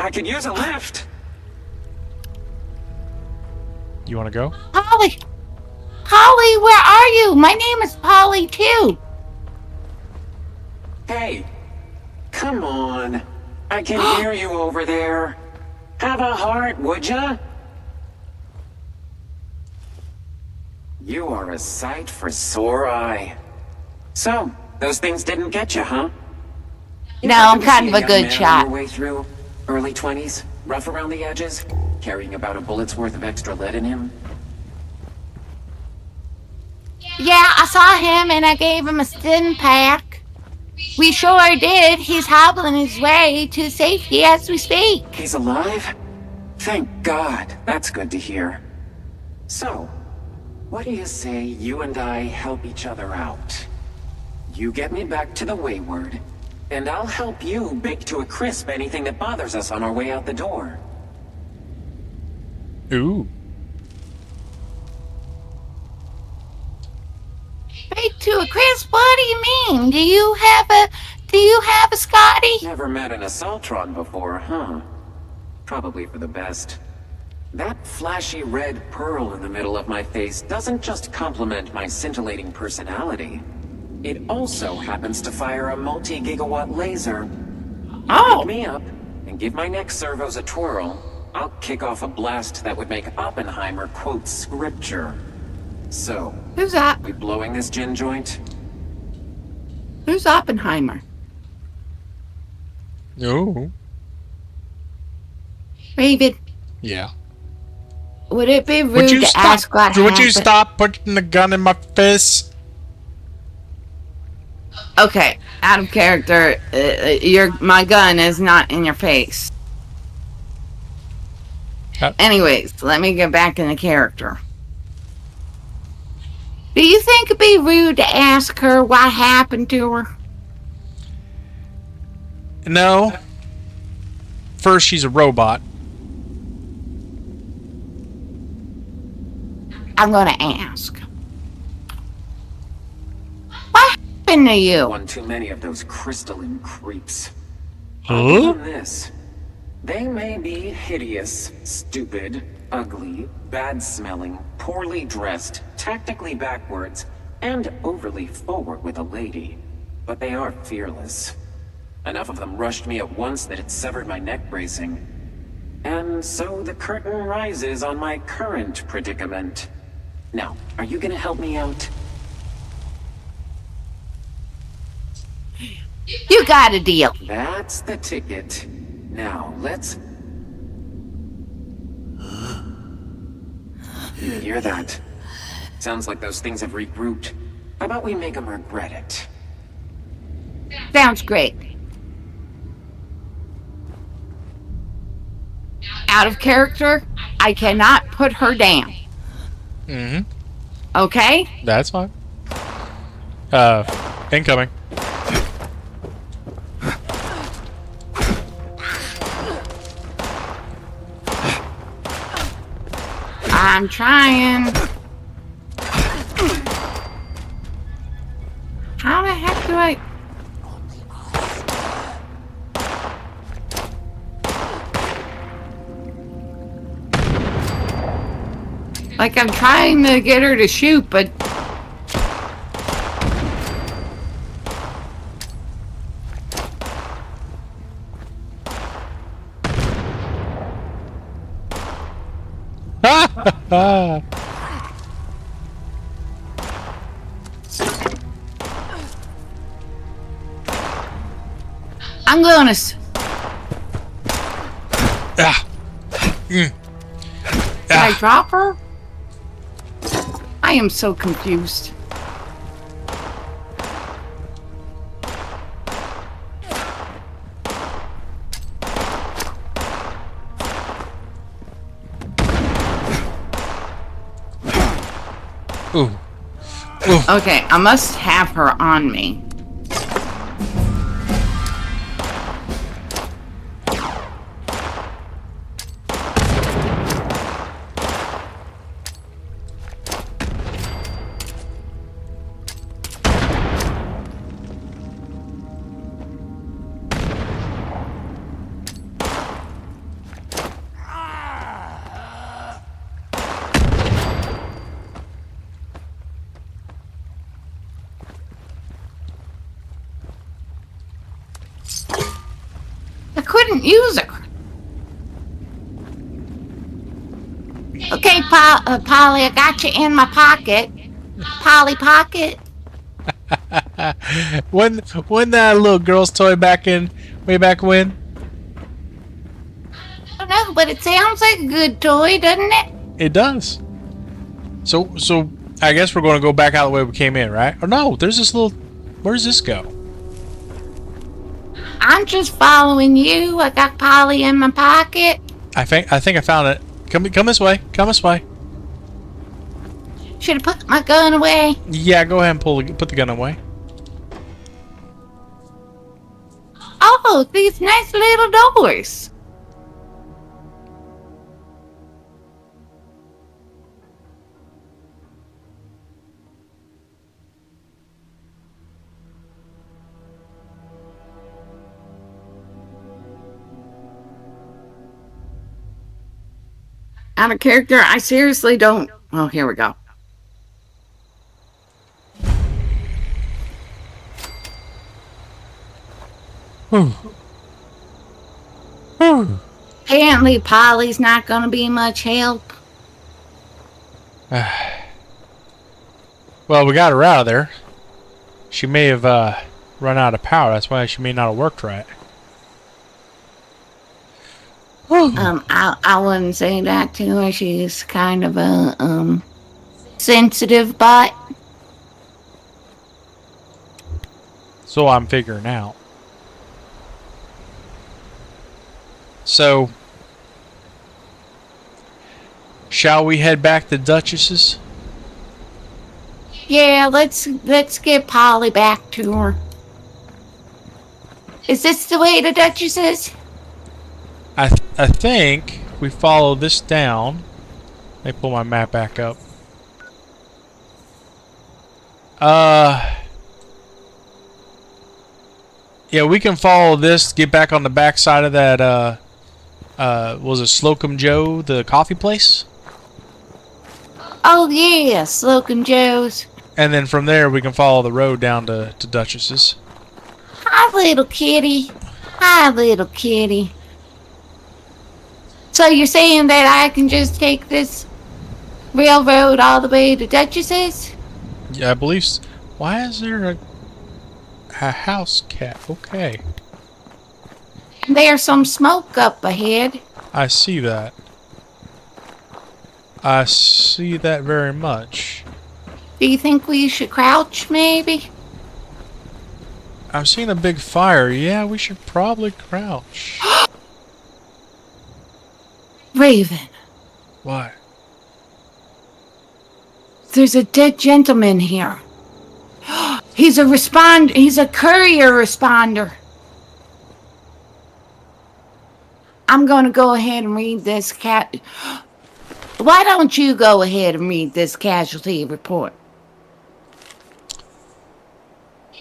I could use a lift. You want to go? Polly! Polly, where are you? My name is Polly, too. Hey! Come on. I can hear you over there. Have a heart, would ya? You are a sight for sore eye. So, those things didn't get you, huh? You No, I'm kind of a good shot. Your way through, early 20s, rough around the edges, carrying about a bullet's worth of extra lead in him. Yeah, I saw him and I gave him a stim pack. We sure did. He's hobbling his way to safety as we speak. He's alive? Thank God. That's good to hear. So, what do you say you and I help each other out? You get me back to the Wayward, and I'll help you bake to a crisp anything that bothers us on our way out the door. Ooh. Bake to a crisp? What do you mean? Do you have a Scotty? Never met an Assaultron before, huh? Probably for the best. That flashy red pearl in the middle of my face doesn't just complement my scintillating personality. It also happens to fire a multi-gigawatt laser. Oh! Pick me up and give my neck servos a twirl. I'll kick off a blast that would make Oppenheimer quote scripture. So, Who's that? we blowing this gin joint? Who's Oppenheimer? Ooh. David, Yeah. would it be rude Would you to stop? ask what Would you happened? stop putting the gun in my face? Okay, out of character. My gun is not in your face. Anyways, let me get back into character. Do you think it'd be rude to ask her what happened to her? No. First, she's a robot. I'm gonna ask. What happened to you? One too many of those crystalline creeps. Huh? Other than this, they may be hideous, stupid, ugly, bad-smelling, poorly dressed, tactically backwards, and overly forward with a lady. But they are fearless. Enough of them rushed me at once that it severed my neck bracing. And so the curtain rises on my current predicament. Now, are you gonna help me out? You got a deal. That's the ticket. Now, let's... You hear that? Sounds like those things have regrouped. How about we make them regret it? Sounds great. Out of character, I cannot put her down. Mm-hmm. Okay? That's fine. Incoming. I'm trying. How the heck do I... Like, I'm trying to get her to shoot, but... I'm gonna... Did I drop her? I am so confused. Ooh. Okay, I must have her on me. I couldn't use her. Okay, Polly, I got you in my pocket. Polly Pocket. when that little girl's toy back in way back when? I don't know, but it sounds like a good toy, doesn't it? It does. So I guess we're going to go back out the way we came in, right? Or no, there's this little... Where's this go? I'm just following you. I got Polly in my pocket. I think I found it. Come this way. Come this way. Should have put my gun away. Yeah, go ahead and put the gun away. Oh, these nice little doors. Out of character, I seriously don't... Oh, here we go. Apparently, Polly's not going to be much help. Well, we got her out of there. She may have run out of power. That's why she may not have worked right. I wouldn't say that to her. She's kind of a sensitive butt. So I'm figuring out. So, shall we head back to Duchess's? Yeah, let's get Polly back to her. Is this the way to Duchess's? I think we follow this down. Let me pull my map back up. Yeah, we can follow this. Get back on the back side of that. Was it Slocum Joe, the coffee place? Oh yeah, Slocum Joe's. And then from there we can follow the road down to Duchess's. Hi, little kitty. Hi, little kitty. So you're saying that I can just take this railroad all the way to Duchess's? Yeah, I believe so. Why is there a house cat? Okay. There's some smoke up ahead. I see that. I see that very much. Do you think we should crouch, maybe? I'm seeing a big fire. Yeah, we should probably crouch. Raven. What? There's a dead gentleman here. He's a courier responder. I'm gonna go ahead and read this cat. Why don't you go ahead and read this casualty report?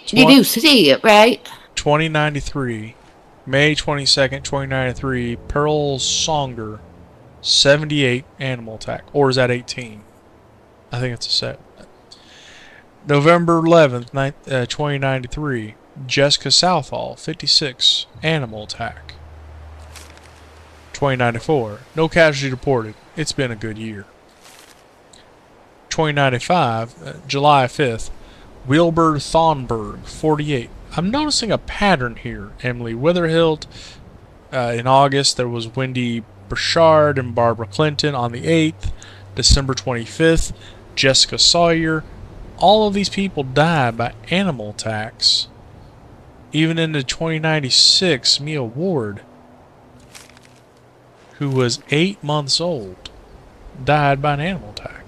You do see it, right? 2093. May 22nd, 2093. Pearl Songer. 78 animal attack. Or is that 18? I think it's a set. November 11th, 2093. Jessica Southall. 56 animal attack. 2094. No casualty reported. It's been a good year. 2095. July 5th. Wilbur Thornburg. 48. I'm noticing a pattern here. Emily Witherhill. In August, there was Wendy Burchard and Barbara Clinton on the 8th. December 25th, Jessica Sawyer. All of these people died by animal attacks. Even into 2096, Mia Ward, who was 8 months old, died by an animal attack.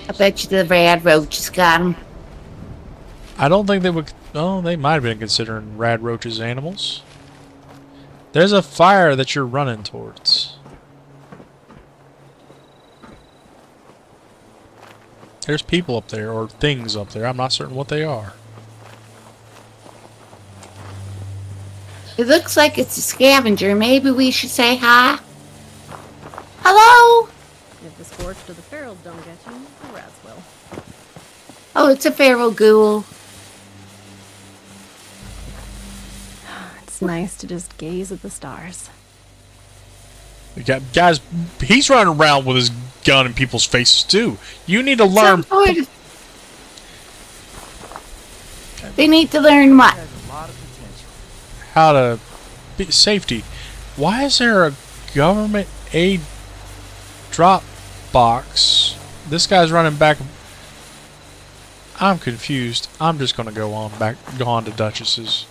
I bet you the rad roaches got them. I don't think they would... Oh, they might have been considering rad roaches animals. There's a fire that you're running towards. There's people up there, or things up there. I'm not certain what they are. It looks like it's a scavenger. Maybe we should say hi. Hello? If the scorched or the ferals don't get you, the rats will. Oh, it's a feral ghoul. It's nice to just gaze at the stars. Guys, he's running around with his gun in people's faces too. You need to learn. They need to learn what? How to be safety. Why is there a government aid drop box? This guy's running back. I'm confused. I'm just gonna go on to Duchess's.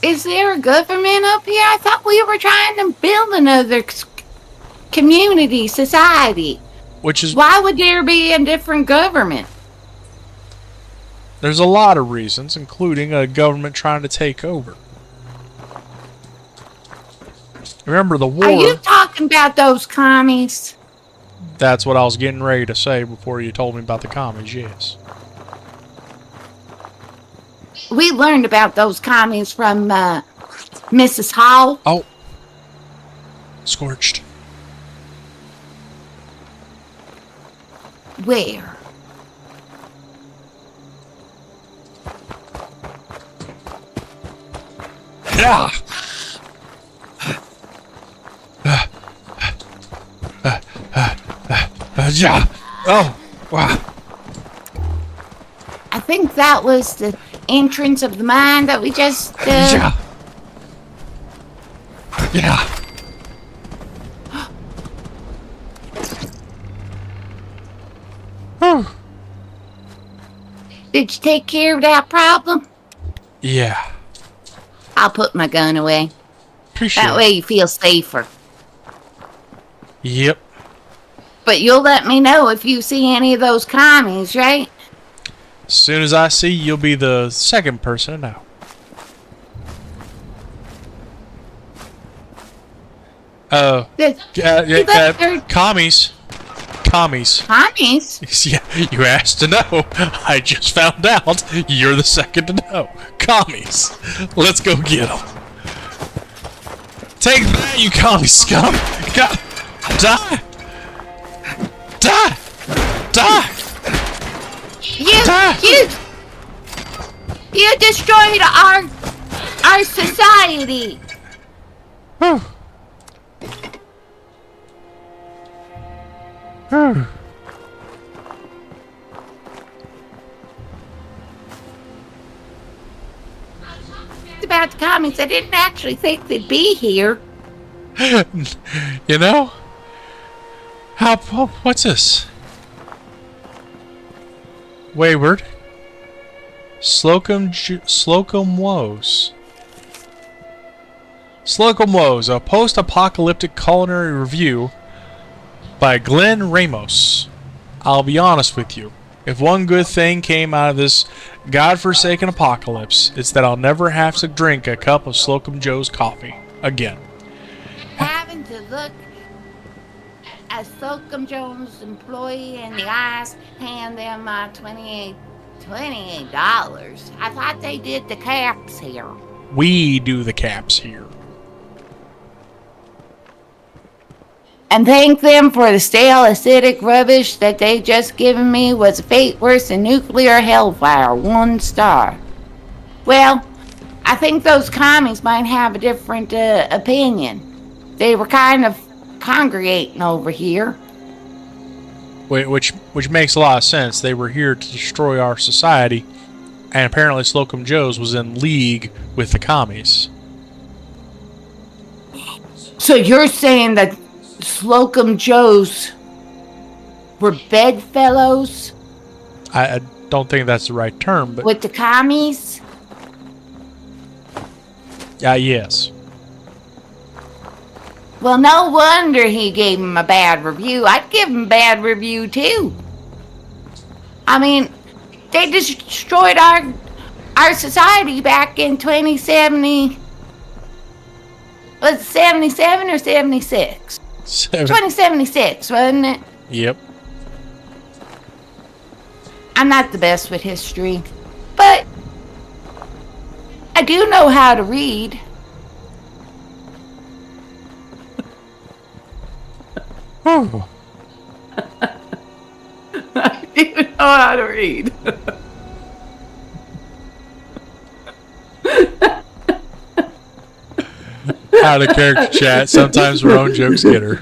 Is there a government up here? I thought we were trying to build another community, society. Which is... Why would there be a different government? There's a lot of reasons, including a government trying to take over. Remember the war... Are you talking about those commies? That's what I was getting ready to say before you told me about the commies, yes. We learned about those commies from Mrs. Hall. Oh. Scorched. Where? Yeah. Yeah. Oh. Wow. I think that was the entrance of the mine that we just... Yeah. Yeah. Did you take care of that problem? Yeah. I'll put my gun away. Appreciate that way you feel safer. Yep. But you'll let me know if you see any of those commies, right? As soon as I see you, you'll be the second person to know. Commies. Commies. Commies? Yeah, you asked to know. I just found out you're the second to know. Commies. Let's go get them. Take that, you commie scum. God. Die. Die. Die. You destroyed our society. About the commies, I didn't actually think they'd be here. You know? What's this? Wayward. Slocum Woes. Slocum Woes, a post-apocalyptic culinary review by Glenn Ramos. I'll be honest with you. If one good thing came out of this godforsaken apocalypse, it's that I'll never have to drink a cup of Slocum Joe's coffee. again. Having to look a Slocum Jones employee in the eyes, hand them my $28. I thought they did the caps here. We do the caps here. And thank them for the stale, acidic rubbish that they just given me was a fate worse than nuclear hellfire. 1 star. Well, I think those commies might have a different opinion. They were kind of congregating over here. Which makes a lot of sense. They were here to destroy our society, and apparently Slocum Joe's was in league with the commies. So you're saying that Slocum Joes were bedfellows? I don't think that's the right term, but... With the commies? Yes. Well, no wonder he gave him a bad review. I'd give him a bad review, too. I mean, they destroyed our society back in 2070... Was it 77 or 76? 2076, wasn't it? Yep. I'm not the best with history, but I do know how to read. Oh. I do know how to read. Out of character chat. Sometimes our own jokes get her.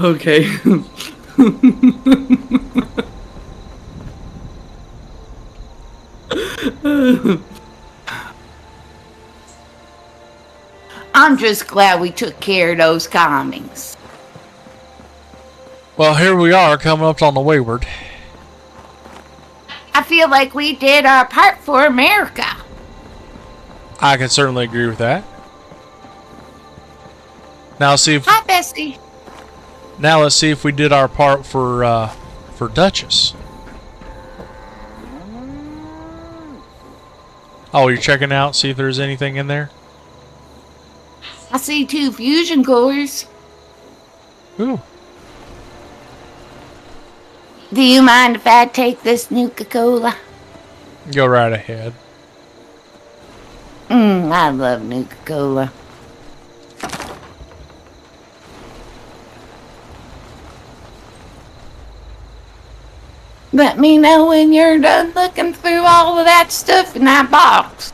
Okay. I'm just glad we took care of those commies. Well, here we are, coming up on the Wayward. I feel like we did our part for America. I can certainly agree with that. Now let's see if... Hi, Bessie. Now let's see if we did our part for Duchess. Oh, you're checking out, see if there's anything in there? I see 2 fusion cores. Ooh. Do you mind if I take this Nuka-Cola? Go right ahead. I love Nuka-Cola. Let me know when you're done looking through all of that stuff in that box.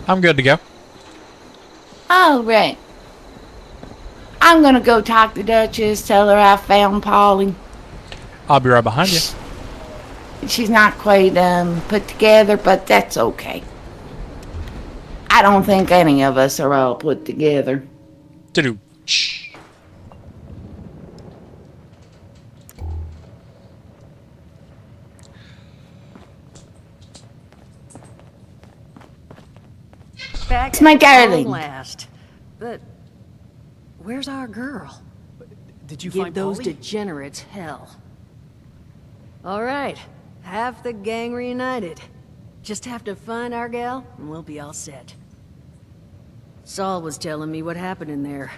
I'm good to go. All right. I'm gonna go talk to Duchess, tell her I found Polly. I'll be right behind you. She's not quite put together, but that's okay. I don't think any of us are all put together. To-do. Back It's my darling. last. But where's our girl? Did you Give find those Polly? degenerates hell. All right, half the gang reunited. Just have to find our gal, and we'll be all set. Saul was telling me what happened in there.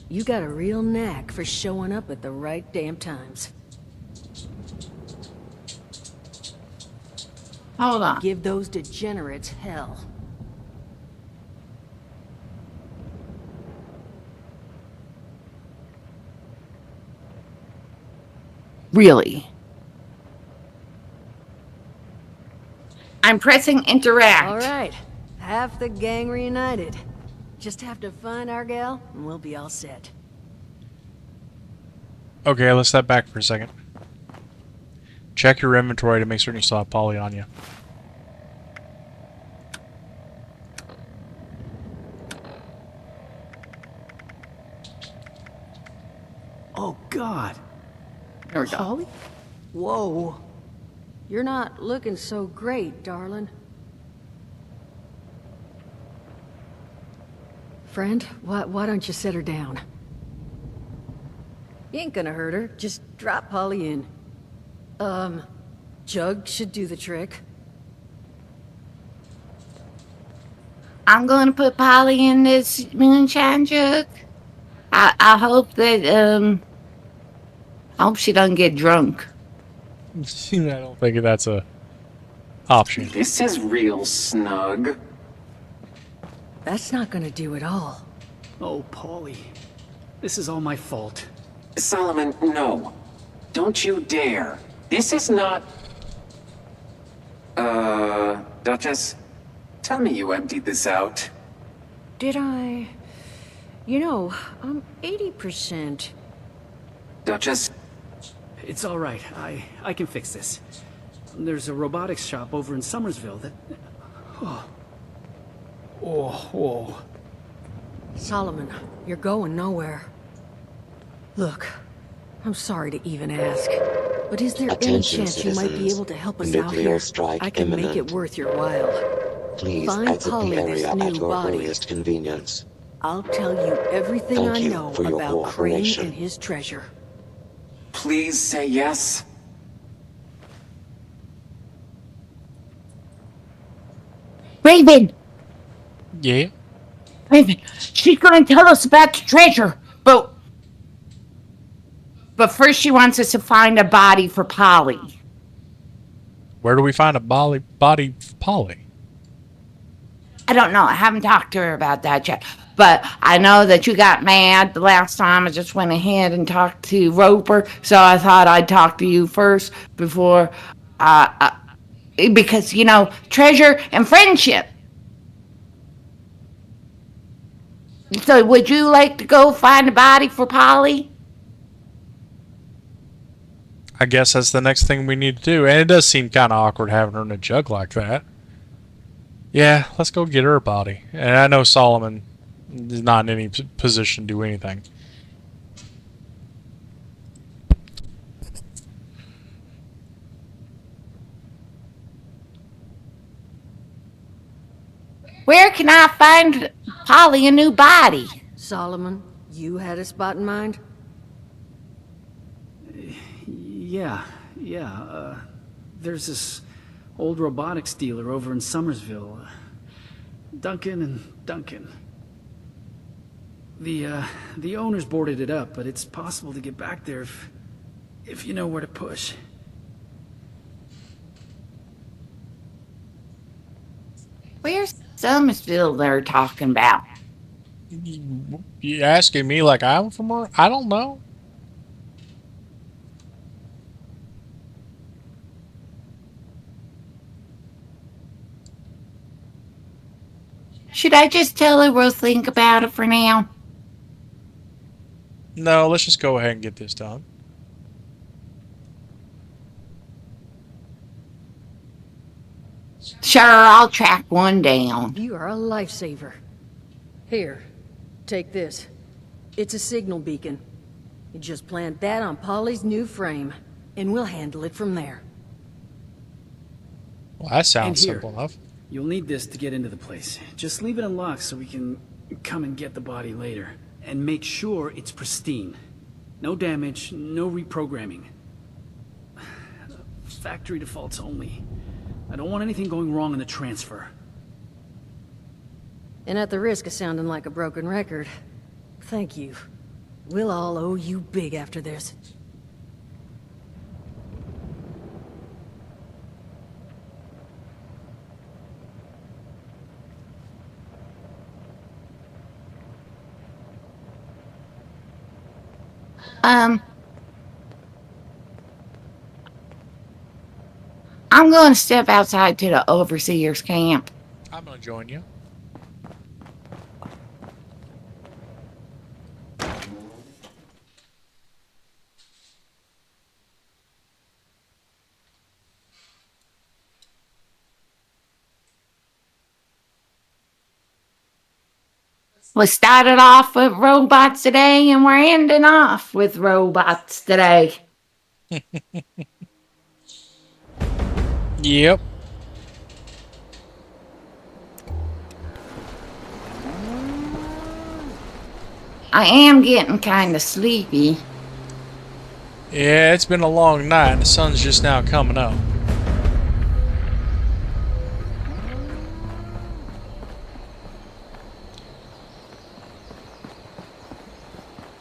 You got a real knack for showing up at the right damn times. Hold on. Give those degenerates hell. Really? I'm pressing interact. All right, half the gang reunited. Just have to find our gal, and we'll be all set. Okay, let's step back for a second. Check your inventory to make certain you still have Polly on you. Oh, God. Polly? Whoa. You're not looking so great, darling. Friend, why don't you sit her down? You ain't gonna hurt her. Just drop Polly in. Jug should do the trick. I'm going to put Polly in this moonshine jug. I hope that, I hope she doesn't get drunk. I don't think that's a option. This is real snug. That's not gonna do it all. Oh, Polly. This is all my fault. Solomon, no. Don't you dare. This is not... Duchess? Tell me you emptied this out. Did I? You know, I'm 80%. Duchess? It's all right. I can fix this. There's a robotics shop over in Somersville that... Oh. Solomon, you're going nowhere. Look, I'm sorry to even ask, but is there any chance you might be able to help us out here? I can make it worth your while. Please find exit Polly the area this at new your body. earliest convenience. I'll tell you everything Thank I you know for your about Crane cooperation. and his treasure. Please say yes. Raven! Yeah? Raven, she's going to tell us about the treasure, but first she wants us to find a body for Polly. Where do we find a body for Polly? I don't know. I haven't talked to her about that yet. But I know that you got mad the last time. I just went ahead and talked to Roper, so I thought I'd talk to you first before, because, you know, treasure and friendship. So would you like to go find a body for Polly? I guess that's the next thing we need to do. And it does seem kind of awkward having her in a jug like that. Yeah, let's go get her a body. And I know Solomon is not in any position to do anything. Where can I find Polly a new body? Solomon, you had a spot in mind? Yeah. There's this old robotics dealer over in Somersville. Duncan and Duncan. The owners boarded it up, but it's possible to get back there if you know where to push. Where's Somersville they're talking about? You asking me like I'm from where? I don't know. Should I just tell her we'll think about it for now? No, let's just go ahead and get this done. Sure, I'll track one down. You are a lifesaver. Here, take this. It's a signal beacon. You just plant that on Polly's new frame, and we'll handle it from there. Well, that sounds And here, simple enough. You'll need this to get into the place. Just leave it unlocked so we can come and get the body later. And make sure it's pristine. No damage, no reprogramming. Factory defaults only. I don't want anything going wrong in the transfer. And at the risk of sounding like a broken record, thank you. We'll all owe you big after this. I'm going to step outside to the overseer's camp. I'm going to join you. We started off with robots today, and we're ending off with robots today. Yep. I am getting kind of sleepy. Yeah, it's been a long night and the sun's just now coming up.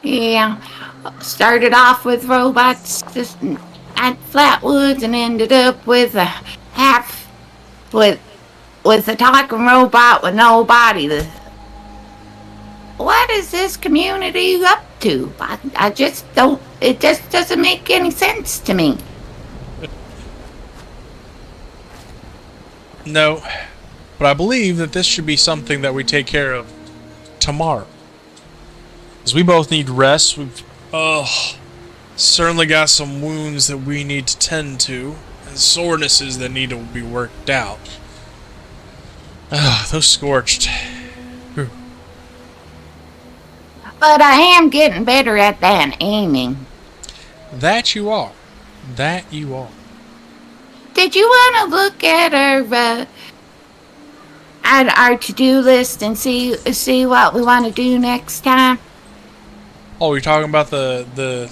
Yeah, started off with robots just at Flatwoods and ended up with a half with a talking robot with no body. What is this community up to? I just don't. It just doesn't make any sense to me. No, but I believe that this should be something that we take care of tomorrow. Because we both need rest. We've certainly got some wounds that we need to tend to, and sorenesses that need to be worked out. Those scorched. Whew. But I am getting better at that aiming. That you are. That you are. Did you want to look at our to-do list and see what we want to do next time? Oh, you're talking about the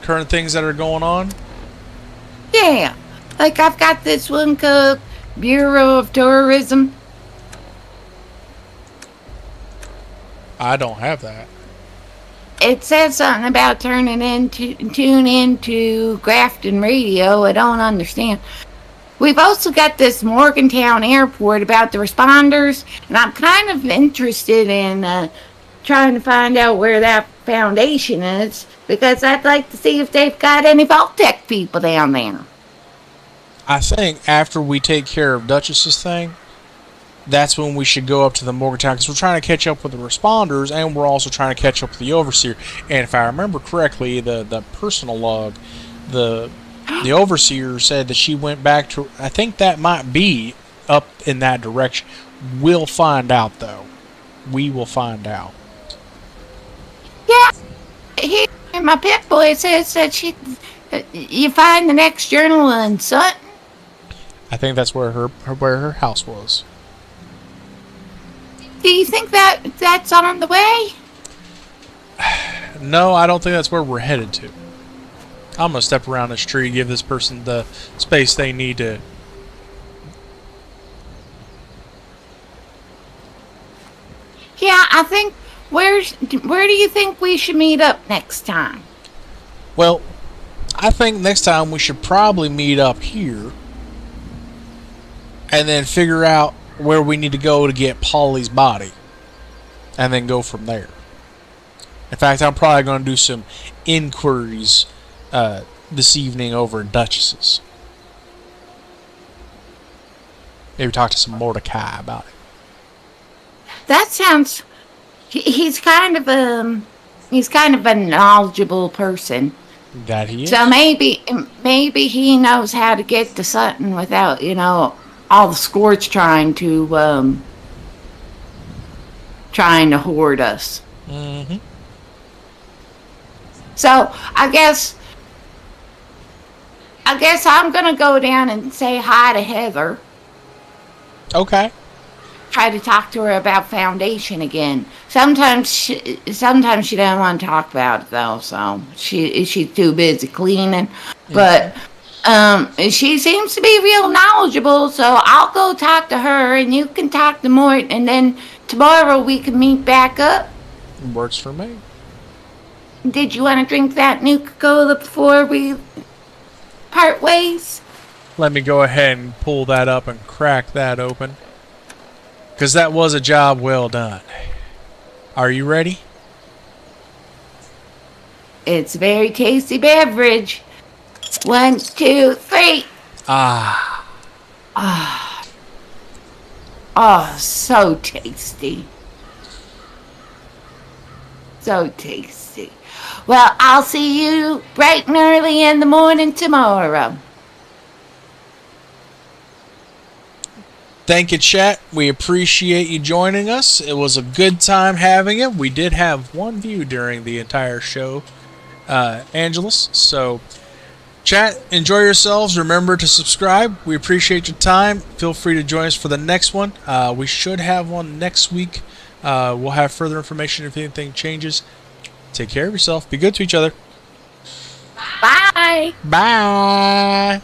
current things that are going on? Yeah, like I've got this one called Bureau of Tourism. I don't have that. It says something about tune into Grafton Radio. I don't understand. We've also got this Morgantown Airport about the responders, and I'm kind of interested in trying to find out where that foundation is, because I'd like to see if they've got any Vault-Tec people down there. I think after we take care of Duchess's thing, that's when we should go up to the Morgantown, because we're trying to catch up with the responders, and we're also trying to catch up with the Overseer. And if I remember correctly, the personal log, the Overseer said that she went back to, I think that might be up in that direction. We'll find out, though. We will find out. Yeah, my pit boy says that you find the next journal in Sutton. I think that's where her house was. Do you think that's on the way? No, I don't think that's where we're headed to. I'm gonna step around this tree, give this person the space they need to. Yeah, I think where do you think we should meet up next time? Well, I think next time we should probably meet up here and then figure out where we need to go to get Polly's body and then go from there. In fact, I'm probably going to do some inquiries this evening over at Duchess's. Maybe talk to some Mordecai about it. That sounds. He's kind of a knowledgeable person. That he is. So maybe he knows how to get to Sutton without all the Scorch trying to hoard us. Mm-hmm. So I guess I'm gonna go down and say hi to Heather. Okay. Try to talk to her about Foundation again. Sometimes she doesn't want to talk about it though, so she's too busy cleaning. But she seems to be real knowledgeable, so I'll go talk to her and you can talk to Mort, and then tomorrow we can meet back up. Works for me. Did you want to drink that Nuka-Cola before we part ways? Let me go ahead and pull that up and crack that open, because that was a job well done. Are you ready? It's a very tasty beverage. 1, 2, 3. Ah. Ah. Oh, so tasty. So tasty. Well, I'll see you bright and early in the morning tomorrow. Thank you, chat. We appreciate you joining us. It was a good time having it. We did have one view during the entire show, Angelus. So, chat, enjoy yourselves. Remember to subscribe. We appreciate your time. Feel free to join us for the next one. We should have one next week. We'll have further information if anything changes. Take care of yourself. Be good to each other. Bye. Bye.